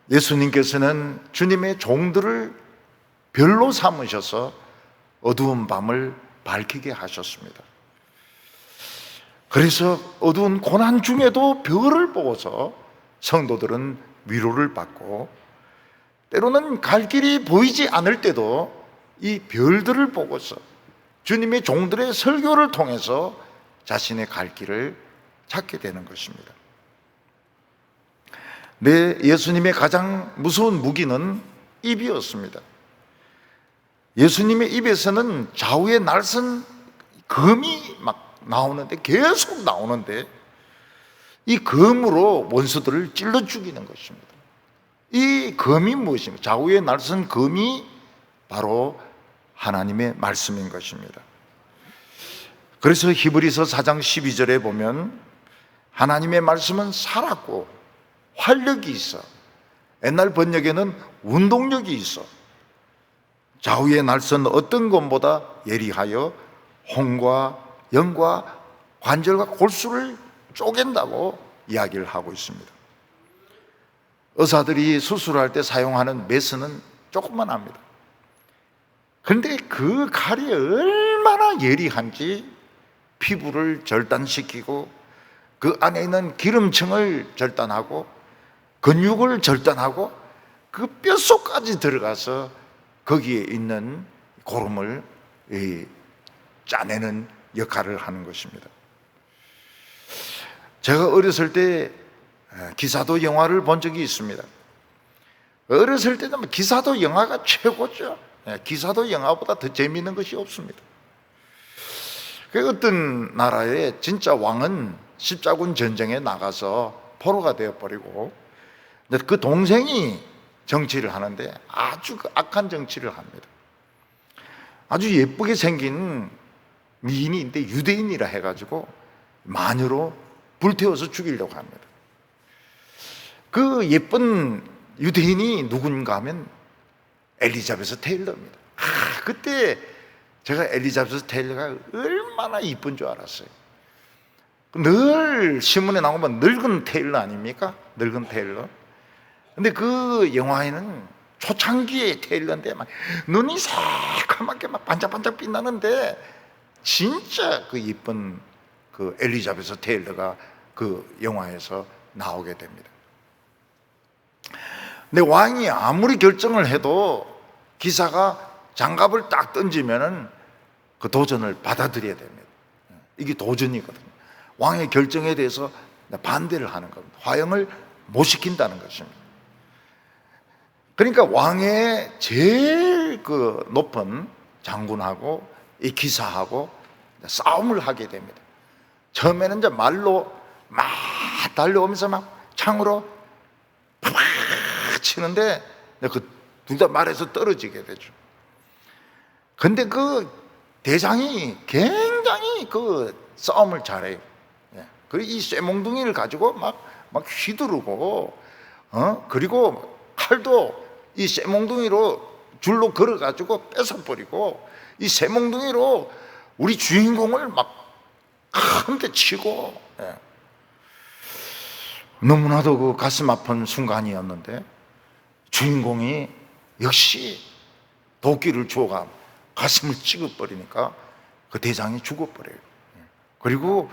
Speaker 1: 예수님께서는 주님의 종들을 별로 삼으셔서 어두운 밤을 밝히게 하셨습니다. 그래서 어두운 고난 중에도 별을 보고서 성도들은 위로를 받고, 때로는 갈 길이 보이지 않을 때도 이 별들을 보고서 주님의 종들의 설교를 통해서 자신의 갈 길을 찾게 되는 것입니다. 예수님의 가장 무서운 무기는 입이었습니다. 예수님의 입에서는 좌우의 날선 검이 막 나오는데, 계속 나오는데, 이 검으로 원수들을 찔러 죽이는 것입니다. 이 검이 무엇입니까? 좌우의 날선 검이 바로 하나님의 말씀인 것입니다. 그래서 히브리서 4장 12절에 보면 하나님의 말씀은 살았고 활력이 있어, 옛날 번역에는 운동력이 있어, 좌우의 날선 어떤 것보다 예리하여 혼과 영과 관절과 골수를 쪼갠다고 이야기를 하고 있습니다. 의사들이 수술할 때 사용하는 메스는 조금만 합니다. 그런데 그 칼이 얼마나 예리한지 피부를 절단시키고 그 안에 있는 기름층을 절단하고 근육을 절단하고 그 뼛속까지 들어가서 거기에 있는 고름을 짜내는 역할을 하는 것입니다. 제가 어렸을 때 기사도 영화를 본 적이 있습니다. 어렸을 때는 기사도 영화가 최고죠. 기사도 영화보다 더 재미있는 것이 없습니다. 그 어떤 나라의 진짜 왕은 십자군 전쟁에 나가서 포로가 되어버리고, 그 동생이 정치를 하는데 아주 악한 정치를 합니다. 아주 예쁘게 생긴 미인인데 유대인이라 해가지고 마녀로 불태워서 죽이려고 합니다. 그 예쁜 유대인이 누군가 하면 엘리자베스 테일러입니다. 그때 제가 엘리자베스 테일러가 얼마나 이쁜 줄 알았어요. 늘 신문에 나오면 늙은 테일러 아닙니까? 늙은 테일러. 근데 그 영화에는 초창기의 테일러인데 막 눈이 새까맣게 막 반짝반짝 빛나는데, 진짜 그 이쁜 그 엘리자베스 테일러가 그 영화에서 나오게 됩니다. 근데 왕이 아무리 결정을 해도 기사가 장갑을 딱 던지면은 그 도전을 받아들여야 됩니다. 이게 도전이거든요. 왕의 결정에 대해서 반대를 하는 겁니다. 화형을 못 시킨다는 것입니다. 그러니까 왕의 제일 그 높은 장군하고 이 기사하고 싸움을 하게 됩니다. 처음에는 이제 말로 막 달려오면서 막 창으로 팍 치는데 그 둘 다 말에서 떨어지게 되죠. 근데 그 대장이 굉장히 그 싸움을 잘해요. 그리고 이 쇠몽둥이를 가지고 막 휘두르고, 그리고 칼도 이 쇠몽둥이로 줄로 걸어가지고 뺏어버리고, 이 쇠몽둥이로 우리 주인공을 막 한 대 치고, 너무나도 그 가슴 아픈 순간이었는데, 주인공이 역시 도끼를 주어가 가슴을 찍어버리니까 그 대장이 죽어버려요. 그리고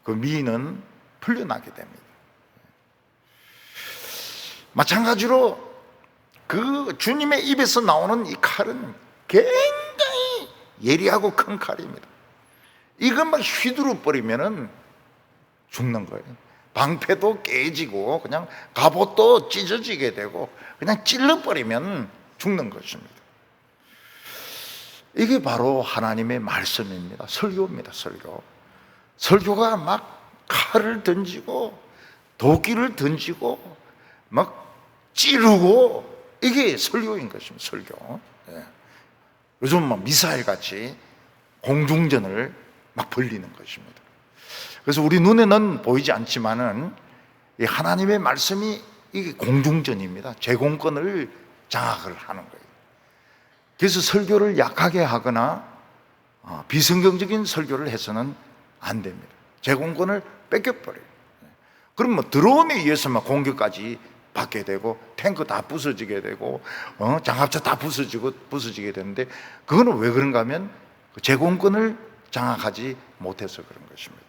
Speaker 1: 그 미인은 풀려나게 됩니다. 마찬가지로 그 주님의 입에서 나오는 이 칼은 굉장히 예리하고 큰 칼입니다. 이것만 휘두르 버리면은 죽는 거예요. 방패도 깨지고 그냥 갑옷도 찢어지게 되고 그냥 찔러버리면 죽는 것입니다. 이게 바로 하나님의 말씀입니다. 설교입니다. 설교가 막 칼을 던지고 도끼를 던지고 막 찌르고, 이게 설교인 것입니다. 설교. 요즘 막 미사일 같이 공중전을 막 벌리는 것입니다. 그래서 우리 눈에는 보이지 않지만은 이 하나님의 말씀이 이게 공중전입니다. 제공권을 장악을 하는 거예요. 그래서 설교를 약하게 하거나 비성경적인 설교를 해서는 안 됩니다. 제공권을 뺏겨버려요. 그럼 뭐 드론에 의해서만 공격까지 받게 되고 탱크 다 부서지게 되고 장갑차 다 부서지게 되는데, 그거는 왜 그런가 하면 제공권을 장악하지 못해서 그런 것입니다.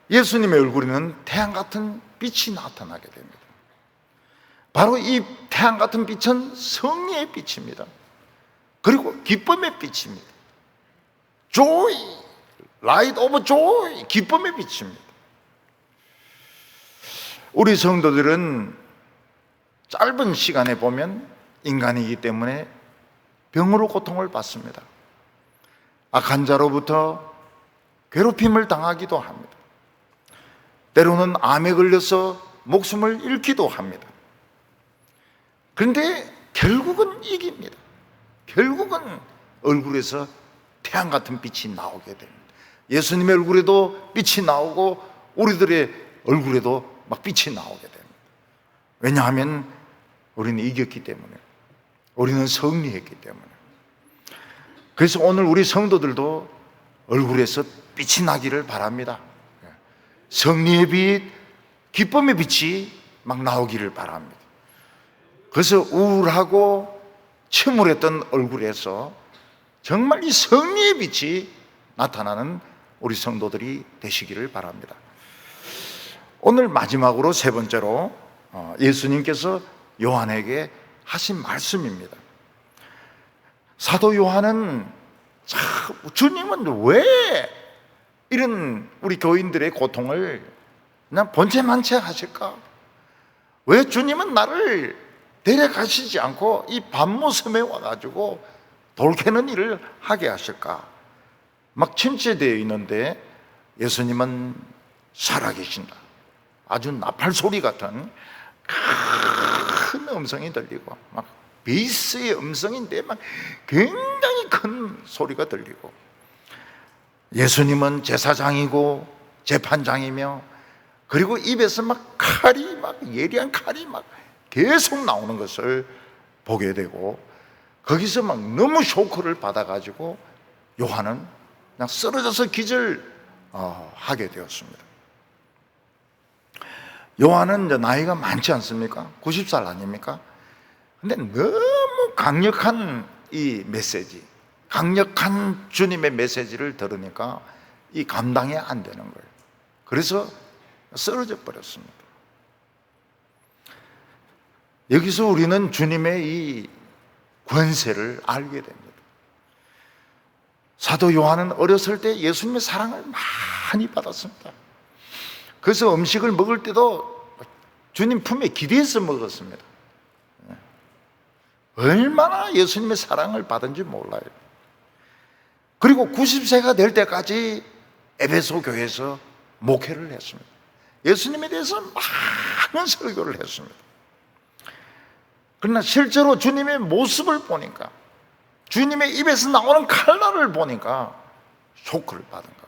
Speaker 1: 예수님의 얼굴에는 태양 같은 빛이 나타나게 됩니다. 바로 이 태양 같은 빛은 성리의 빛입니다. 그리고 기쁨의 빛입니다. Joy, Light of Joy, 기쁨의 빛입니다. 우리 성도들은 짧은 시간에 보면 인간이기 때문에 병으로 고통을 받습니다. 악한 자로부터 괴롭힘을 당하기도 합니다. 때로는 암에 걸려서 목숨을 잃기도 합니다. 그런데 결국은 이깁니다. 결국은 얼굴에서 태양 같은 빛이 나오게 됩니다. 예수님의 얼굴에도 빛이 나오고 우리들의 얼굴에도 막 빛이 나오게 됩니다. 왜냐하면 우리는 이겼기 때문에, 우리는 승리했기 때문에. 그래서 오늘 우리 성도들도 얼굴에서 빛이 나기를 바랍니다. 승리의 빛, 기쁨의 빛이 막 나오기를 바랍니다. 그래서 우울하고 침울했던 얼굴에서 정말 이 승리의 빛이 나타나는 우리 성도들이 되시기를 바랍니다. 오늘 마지막으로 세 번째로 예수님께서 요한에게 하신 말씀입니다. 사도 요한은 참, 주님은 왜 이런 우리 교인들의 고통을 그냥 본체만체 하실까? 왜 주님은 나를 데려가시지 않고 이 밤모섬에 와가지고 돌 캐는 일을 하게 하실까? 막 침체되어 있는데 예수님은 살아계신다. 아주 나팔 소리 같은 큰 음성이 들리고, 막 베이스의 음성인데 막 굉장히 큰 소리가 들리고, 예수님은 제사장이고 재판장이며, 그리고 입에서 막 칼이, 막 예리한 칼이 막 계속 나오는 것을 보게 되고, 거기서 막 너무 쇼크를 받아가지고 요한은 그냥 쓰러져서 기절하게 되었습니다. 요한은 이제 나이가 많지 않습니까? 90살 아닙니까? 근데 너무 강력한 이 메시지, 강력한 주님의 메시지를 들으니까 이 감당이 안 되는 거예요. 그래서 쓰러져 버렸습니다. 여기서 우리는 주님의 이 권세를 알게 됩니다. 사도 요한은 어렸을 때 예수님의 사랑을 많이 받았습니다. 그래서 음식을 먹을 때도 주님 품에 기대해서 먹었습니다. 얼마나 예수님의 사랑을 받은지 몰라요. 그리고 90세가 될 때까지 에베소 교회에서 목회를 했습니다. 예수님에 대해서 많은 설교를 했습니다. 그러나 실제로 주님의 모습을 보니까, 주님의 입에서 나오는 칼날을 보니까 쇼크를 받은 겁니다.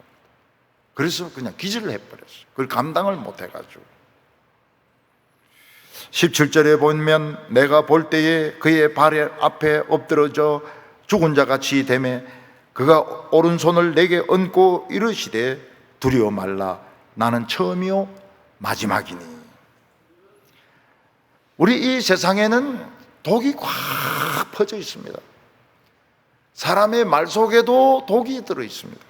Speaker 1: 그래서 그냥 기절을 해버렸어요. 그걸 감당을 못 해가지고. 17절에 보면 내가 볼 때에 그의 발 앞에 엎드러져 죽은 자 같이 되매 그가 오른손을 내게 얹고 이르시되 두려워 말라 나는 처음이요 마지막이니. 우리 이 세상에는 독이 꽉 퍼져 있습니다. 사람의 말 속에도 독이 들어 있습니다.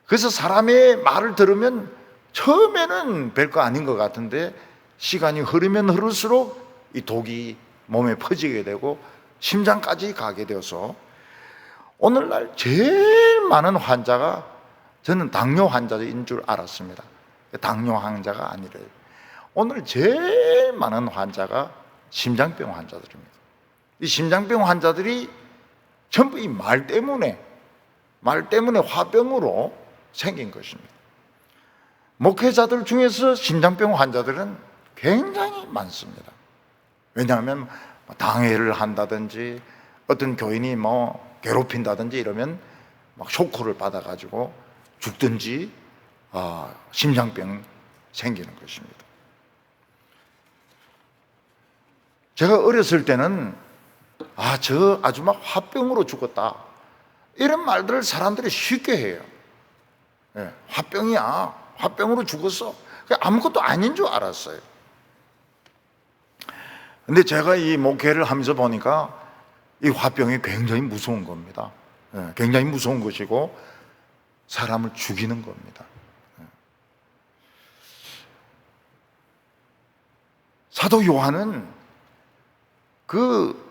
Speaker 1: 그래서 사람의 말을 들으면 처음에는 별거 아닌 것 같은데 시간이 흐르면 흐를수록 이 독이 몸에 퍼지게 되고 심장까지 가게 되어서 오늘날 제일 많은 환자가, 저는 당뇨 환자인 줄 알았습니다. 당뇨 환자가 아니래요. 오늘 제일 많은 환자가 심장병 환자들입니다. 이 심장병 환자들이 전부 이 말 때문에 화병으로 생긴 것입니다. 목회자들 중에서 심장병 환자들은 굉장히 많습니다. 왜냐하면 당회를 한다든지 어떤 교인이 괴롭힌다든지 이러면 막 쇼크를 받아가지고 죽든지 심장병 생기는 것입니다. 제가 어렸을 때는 저 아줌마 화병으로 죽었다 이런 말들을 사람들이 쉽게 해요. 화병이야, 화병으로 죽었어. 아무것도 아닌 줄 알았어요. 근데 제가 이 목회를 하면서 보니까 이 화병이 굉장히 무서운 겁니다. 굉장히 무서운 것이고 사람을 죽이는 겁니다. 사도 요한은 그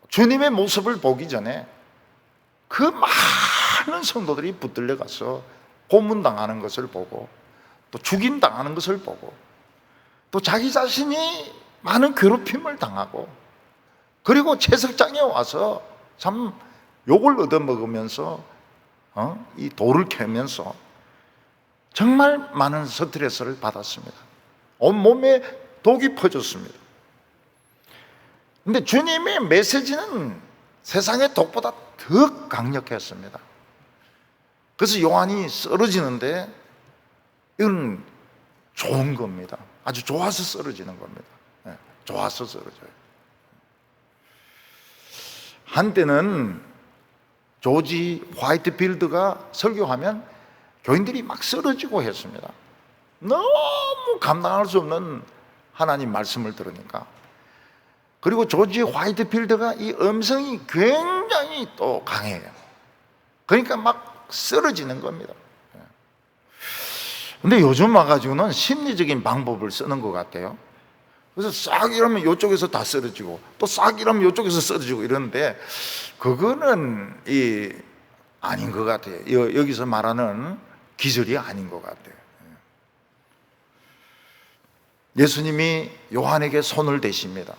Speaker 1: 주님의 모습을 보기 전에 그 많은 성도들이 붙들려 가서 고문당하는 것을 보고 또 죽임당하는 것을 보고 또 자기 자신이 많은 괴롭힘을 당하고 그리고 채석장에 와서 참 욕을 얻어먹으면서 이 돌을 캐면서 정말 많은 스트레스를 받았습니다. 온몸에 독이 퍼졌습니다. 근데 주님의 메시지는 세상의 독보다 더 강력했습니다. 그래서 요한이 쓰러지는데 이건 좋은 겁니다. 아주 좋아서 쓰러지는 겁니다. 좋아서 쓰러져요. 한때는 조지 화이트필드가 설교하면 교인들이 막 쓰러지고 했습니다. 너무 감당할 수 없는 하나님 말씀을 들으니까. 그리고 조지 화이트필드가 이 음성이 굉장히 또 강해요. 그러니까 막 쓰러지는 겁니다. 근데 요즘 와가지고는 심리적인 방법을 쓰는 것 같아요. 그래서 싹 이러면 이쪽에서 다 쓰러지고 또 싹 이러면 이쪽에서 쓰러지고 이러는데 그거는 아닌 것 같아요. 여기서 말하는 기절이 아닌 것 같아요. 예수님이 요한에게 손을 대십니다.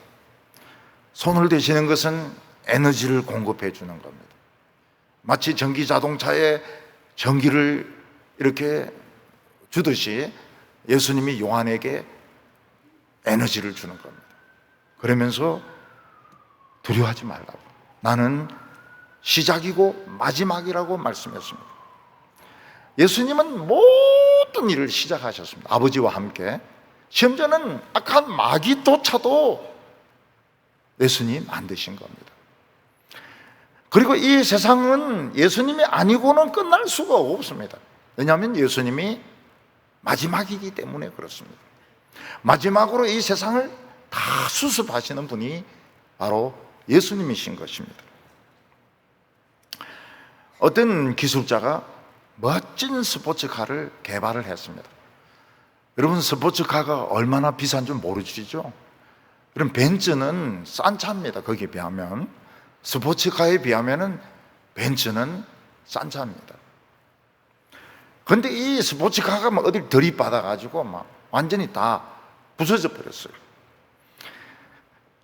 Speaker 1: 손을 대시는 것은 에너지를 공급해 주는 겁니다. 마치 전기 자동차에 전기를 이렇게 주듯이 예수님이 요한에게 에너지를 주는 겁니다. 그러면서 두려워하지 말라고. 나는 시작이고 마지막이라고 말씀했습니다. 예수님은 모든 일을 시작하셨습니다. 아버지와 함께. 심지어는 악한 마귀조차도 예수님이 만드신 겁니다. 그리고 이 세상은 예수님이 아니고는 끝날 수가 없습니다. 왜냐하면 예수님이 마지막이기 때문에 그렇습니다. 마지막으로 이 세상을 다 수습하시는 분이 바로 예수님이신 것입니다. 어떤 기술자가 멋진 스포츠카를 개발을 했습니다. 여러분, 스포츠카가 얼마나 비싼 줄 모르시죠? 그럼 벤츠는 싼 차입니다. 거기에 비하면. 스포츠카에 비하면 벤츠는 싼 차입니다. 그런데 이 스포츠카가 막 어딜 들이받아가지고 막 완전히 다 부서져 버렸어요.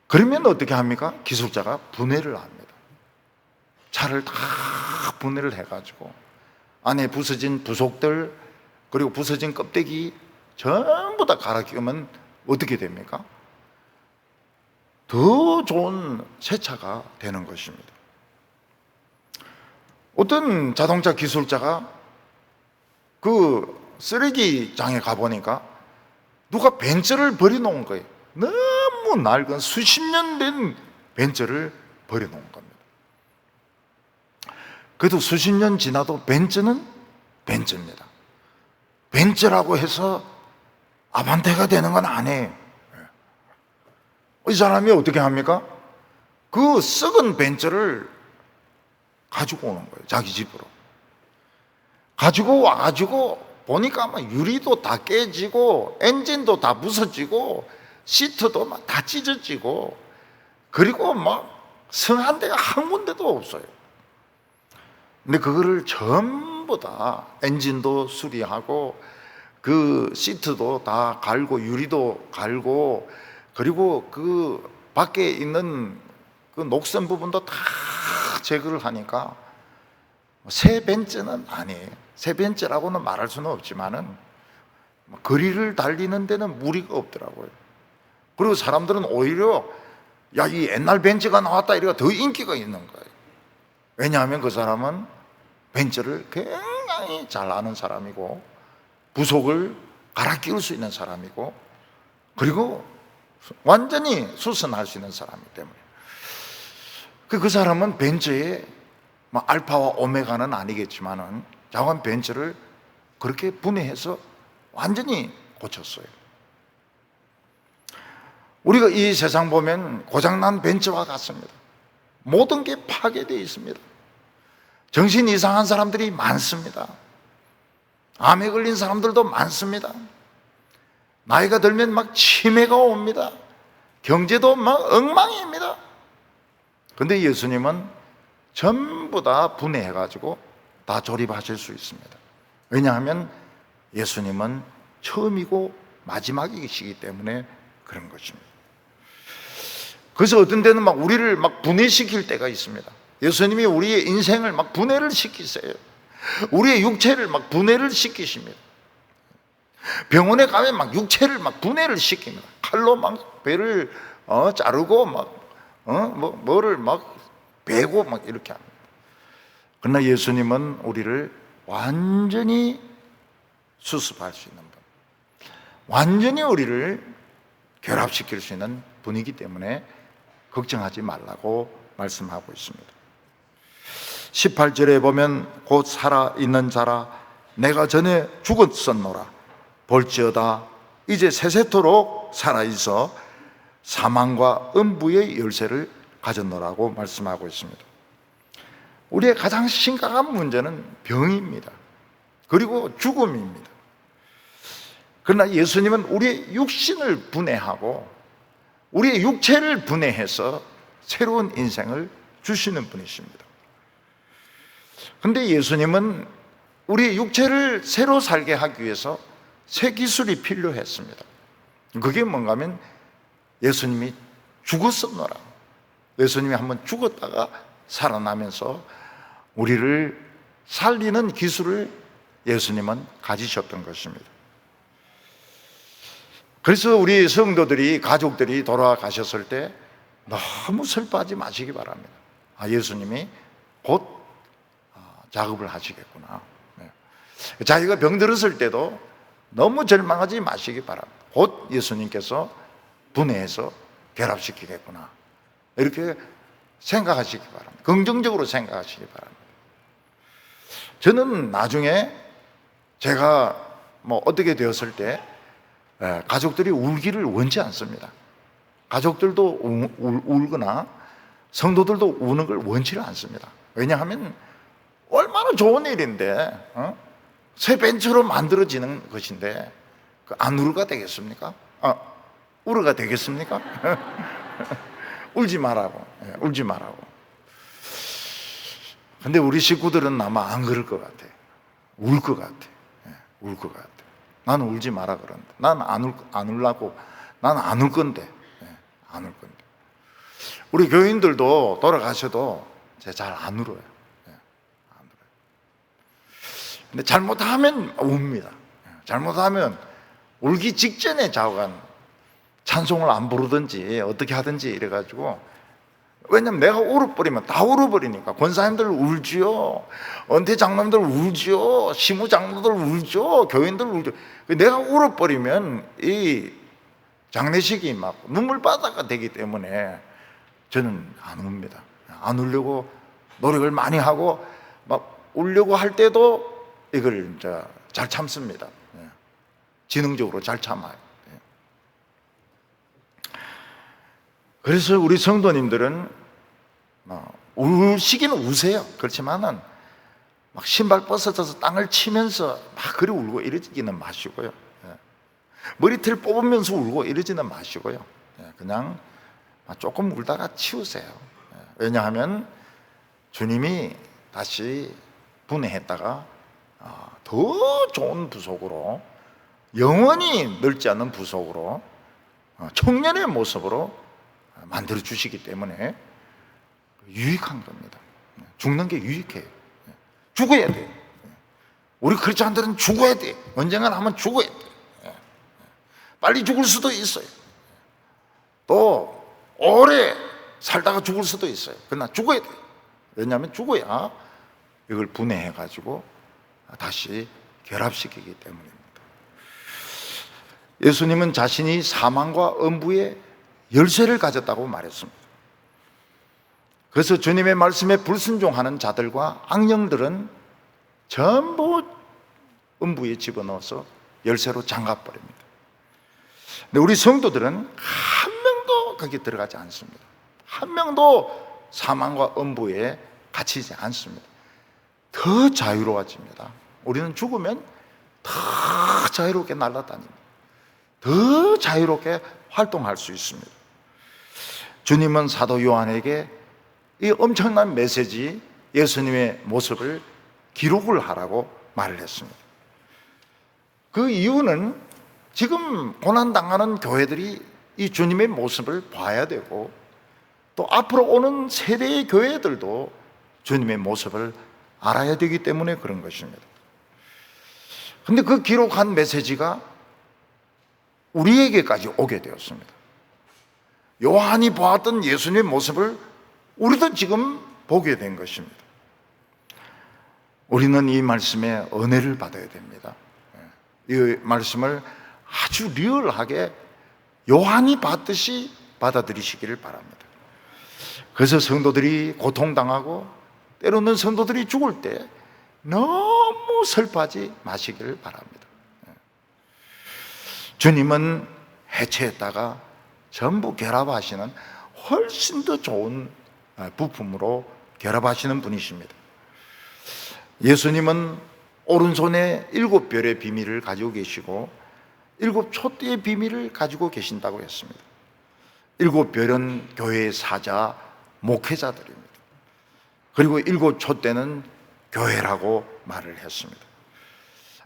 Speaker 1: 그러면 어떻게 합니까? 기술자가 분해를 합니다. 차를 다 분해를 해가지고 안에 부서진 부속들 그리고 부서진 껍데기 전부 다 갈아 끼우면 어떻게 됩니까? 더 좋은 새 차가 되는 것입니다. 어떤 자동차 기술자가 그 쓰레기장에 가보니까 누가 벤츠를 버려놓은 거예요. 너무 낡은 수십 년 된 벤츠를 버려놓은 겁니다. 그래도 수십 년 지나도 벤츠는 벤츠입니다. 벤츠라고 해서 아반떼가 되는 건 아니에요. 이 사람이 어떻게 합니까? 그 썩은 벤츠를 가지고 오는 거예요. 자기 집으로 가지고 와가지고 보니까 막 유리도 다 깨지고 엔진도 다 부서지고 시트도 막 다 찢어지고, 그리고 막 성 한 대가 한 군데도 없어요. 근데 그거를 전부 다 엔진도 수리하고 그 시트도 다 갈고 유리도 갈고, 그리고 그 밖에 있는 그 녹슨 부분도 다 제거를 하니까 새 벤츠는 아니에요. 새 벤츠라고는 말할 수는 없지만은 거리를 달리는 데는 무리가 없더라고요. 그리고 사람들은 오히려 야, 이 옛날 벤츠가 나왔다 이래가 더 인기가 있는 거예요. 왜냐하면 그 사람은 벤츠를 굉장히 잘 아는 사람이고 부속을 갈아 끼울 수 있는 사람이고, 그리고 완전히 수선할 수 있는 사람이기 때문에 그 사람은 벤츠에 알파와 오메가는 아니겠지만은 자관 벤츠를 그렇게 분해해서 완전히 고쳤어요. 우리가 이 세상 보면 고장난 벤츠와 같습니다. 모든 게 파괴되어 있습니다. 정신 이상한 사람들이 많습니다. 암에 걸린 사람들도 많습니다. 나이가 들면 막 치매가 옵니다. 경제도 막 엉망입니다. 그런데 예수님은 전부 다 분해해가지고 다 조립하실 수 있습니다. 왜냐하면 예수님은 처음이고 마지막이시기 때문에 그런 것입니다. 그래서 어떤 때는 막 우리를 막 분해시킬 때가 있습니다. 예수님이 우리의 인생을 막 분해를 시키세요. 우리의 육체를 막 분해를 시키십니다. 병원에 가면 막 육체를 막 분해를 시킵니다. 칼로 막 배를 자르고 뭐를 막 베고 막 이렇게 합니다. 그러나 예수님은 우리를 완전히 수습할 수 있는 분, 완전히 우리를 결합시킬 수 있는 분이기 때문에 걱정하지 말라고 말씀하고 있습니다. 18절에 보면 곧 살아있는 자라 내가 전에 죽었었노라 볼지어다 이제 세세토록 살아있어 사망과 음부의 열쇠를 가졌노라고 말씀하고 있습니다. 우리의 가장 심각한 문제는 병입니다. 그리고 죽음입니다. 그러나 예수님은 우리의 육신을 분해하고 우리의 육체를 분해해서 새로운 인생을 주시는 분이십니다. 그런데 예수님은 우리의 육체를 새로 살게 하기 위해서 새 기술이 필요했습니다. 그게 뭔가 하면 예수님이 죽었었노라. 예수님이 한번 죽었다가 살아나면서 우리를 살리는 기술을 예수님은 가지셨던 것입니다. 그래서 우리 성도들이, 가족들이 돌아가셨을 때 너무 슬퍼하지 마시기 바랍니다. 예수님이 곧 작업을 하시겠구나. 자기가 병들었을 때도 너무 절망하지 마시기 바랍니다. 곧 예수님께서 분해해서 결합시키겠구나. 이렇게 생각하시기 바랍니다. 긍정적으로 생각하시기 바랍니다. 저는 나중에 제가 어떻게 되었을 때 가족들이 울기를 원치 않습니다. 가족들도 울거나 성도들도 우는 걸 원치를 않습니다. 왜냐하면 얼마나 좋은 일인데 새 벤처로 만들어지는 것인데 안 울어가 되겠습니까? 울어가 되겠습니까? 울지 말라고. 울지 말라고. 근데 우리 식구들은 아마 안 그럴 것 같아. 울 것 같아. 울 것 같아. 나는 울지 마라 그런다. 나는 안 울라고. 나는 안 울 건데. 안 울 건데. 우리 교인들도 돌아가셔도 잘 안 울어요. 안 울어요. 근데 잘못하면 웁니다. 잘못하면 울기 직전에 좌우간 찬송을 안 부르든지 어떻게 하든지 이래가지고 왜냐면 내가 울어버리면 다 울어버리니까. 권사님들 울지요, 은퇴 장로님들 울지요, 시무 장로들 울죠, 교인들 울죠. 내가 울어버리면 이 장례식이 막 눈물바다가 되기 때문에 저는 안 웁니다. 안 울려고 노력을 많이 하고 막 울려고 할 때도 이걸 잘 참습니다. 지능적으로 잘 참아요. 그래서 우리 성도님들은 울시기는 우세요. 그렇지만은 막 신발 벗어져서 땅을 치면서 막 그리 울고 이러지는 마시고요. 머리털 뽑으면서 울고 이러지는 마시고요. 그냥 조금 울다가 치우세요. 왜냐하면 주님이 다시 분해했다가 더 좋은 부속으로, 영원히 늙지 않는 부속으로, 청년의 모습으로 만들어 주시기 때문에 유익한 겁니다. 죽는 게 유익해요. 죽어야 돼. 우리 크리스찬들은 죽어야 돼. 언젠가 하면 죽어야 돼. 빨리 죽을 수도 있어요. 또 오래 살다가 죽을 수도 있어요. 그러나 죽어야 돼. 왜냐하면 죽어야 이걸 분해해가지고 다시 결합시키기 때문입니다. 예수님은 자신이 사망과 음부의 열쇠를 가졌다고 말했습니다. 그래서 주님의 말씀에 불순종하는 자들과 악령들은 전부 음부에 집어넣어서 열쇠로 잠가버립니다. 근데 우리 성도들은 한 명도 거기에 들어가지 않습니다. 한 명도 사망과 음부에 갇히지 않습니다. 더 자유로워집니다. 우리는 죽으면 더 자유롭게 날아다닙니다. 더 자유롭게 활동할 수 있습니다. 주님은 사도 요한에게 이 엄청난 메시지, 예수님의 모습을 기록을 하라고 말을 했습니다. 그 이유는 지금 고난당하는 교회들이 이 주님의 모습을 봐야 되고, 또 앞으로 오는 세대의 교회들도 주님의 모습을 알아야 되기 때문에 그런 것입니다. 그런데 그 기록한 메시지가 우리에게까지 오게 되었습니다. 요한이 보았던 예수님의 모습을 우리도 지금 보게 된 것입니다. 우리는 이 말씀에 은혜를 받아야 됩니다. 이 말씀을 아주 리얼하게 요한이 봤듯이 받아들이시기를 바랍니다. 그래서 성도들이 고통당하고 때로는 성도들이 죽을 때 너무 슬퍼하지 마시기를 바랍니다. 주님은 해체했다가 전부 결합하시는 훨씬 더 좋은 부품으로 결합하시는 분이십니다. 예수님은 오른손에 7별의 비밀을 가지고 계시고 7 촛대의 비밀을 가지고 계신다고 했습니다. 7별은 교회의 사자, 목회자들입니다. 그리고 7 촛대는 교회라고 말을 했습니다.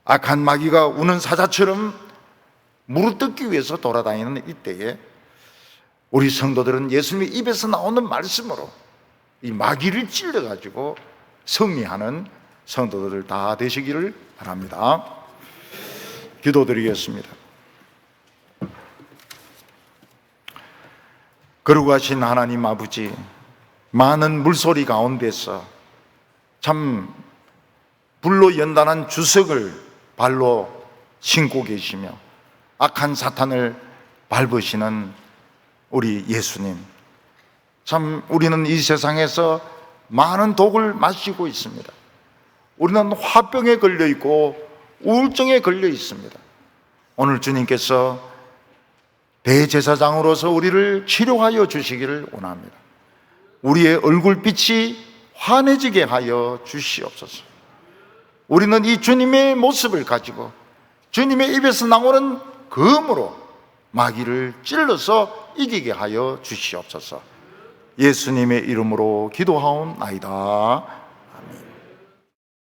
Speaker 1: 악한 마귀가 우는 사자처럼 물어뜯기 위해서 돌아다니는 이때에 우리 성도들은 예수님의 입에서 나오는 말씀으로 이 마귀를 찔러가지고 승리하는 성도들 다 되시기를 바랍니다. 기도드리겠습니다. 거룩하신 하나님 아버지, 많은 물소리 가운데서 참 불로 연단한 주석을 발로 신고 계시며 악한 사탄을 밟으시는 우리 예수님, 참 우리는 이 세상에서 많은 독을 마시고 있습니다. 우리는 화병에 걸려 있고 우울증에 걸려 있습니다. 오늘 주님께서 대제사장으로서 우리를 치료하여 주시기를 원합니다. 우리의 얼굴빛이 환해지게 하여 주시옵소서. 우리는 이 주님의 모습을 가지고 주님의 입에서 나오는 검으로 마귀를 찔러서 이기게 하여 주시옵소서. 예수님의 이름으로 기도하옵나이다.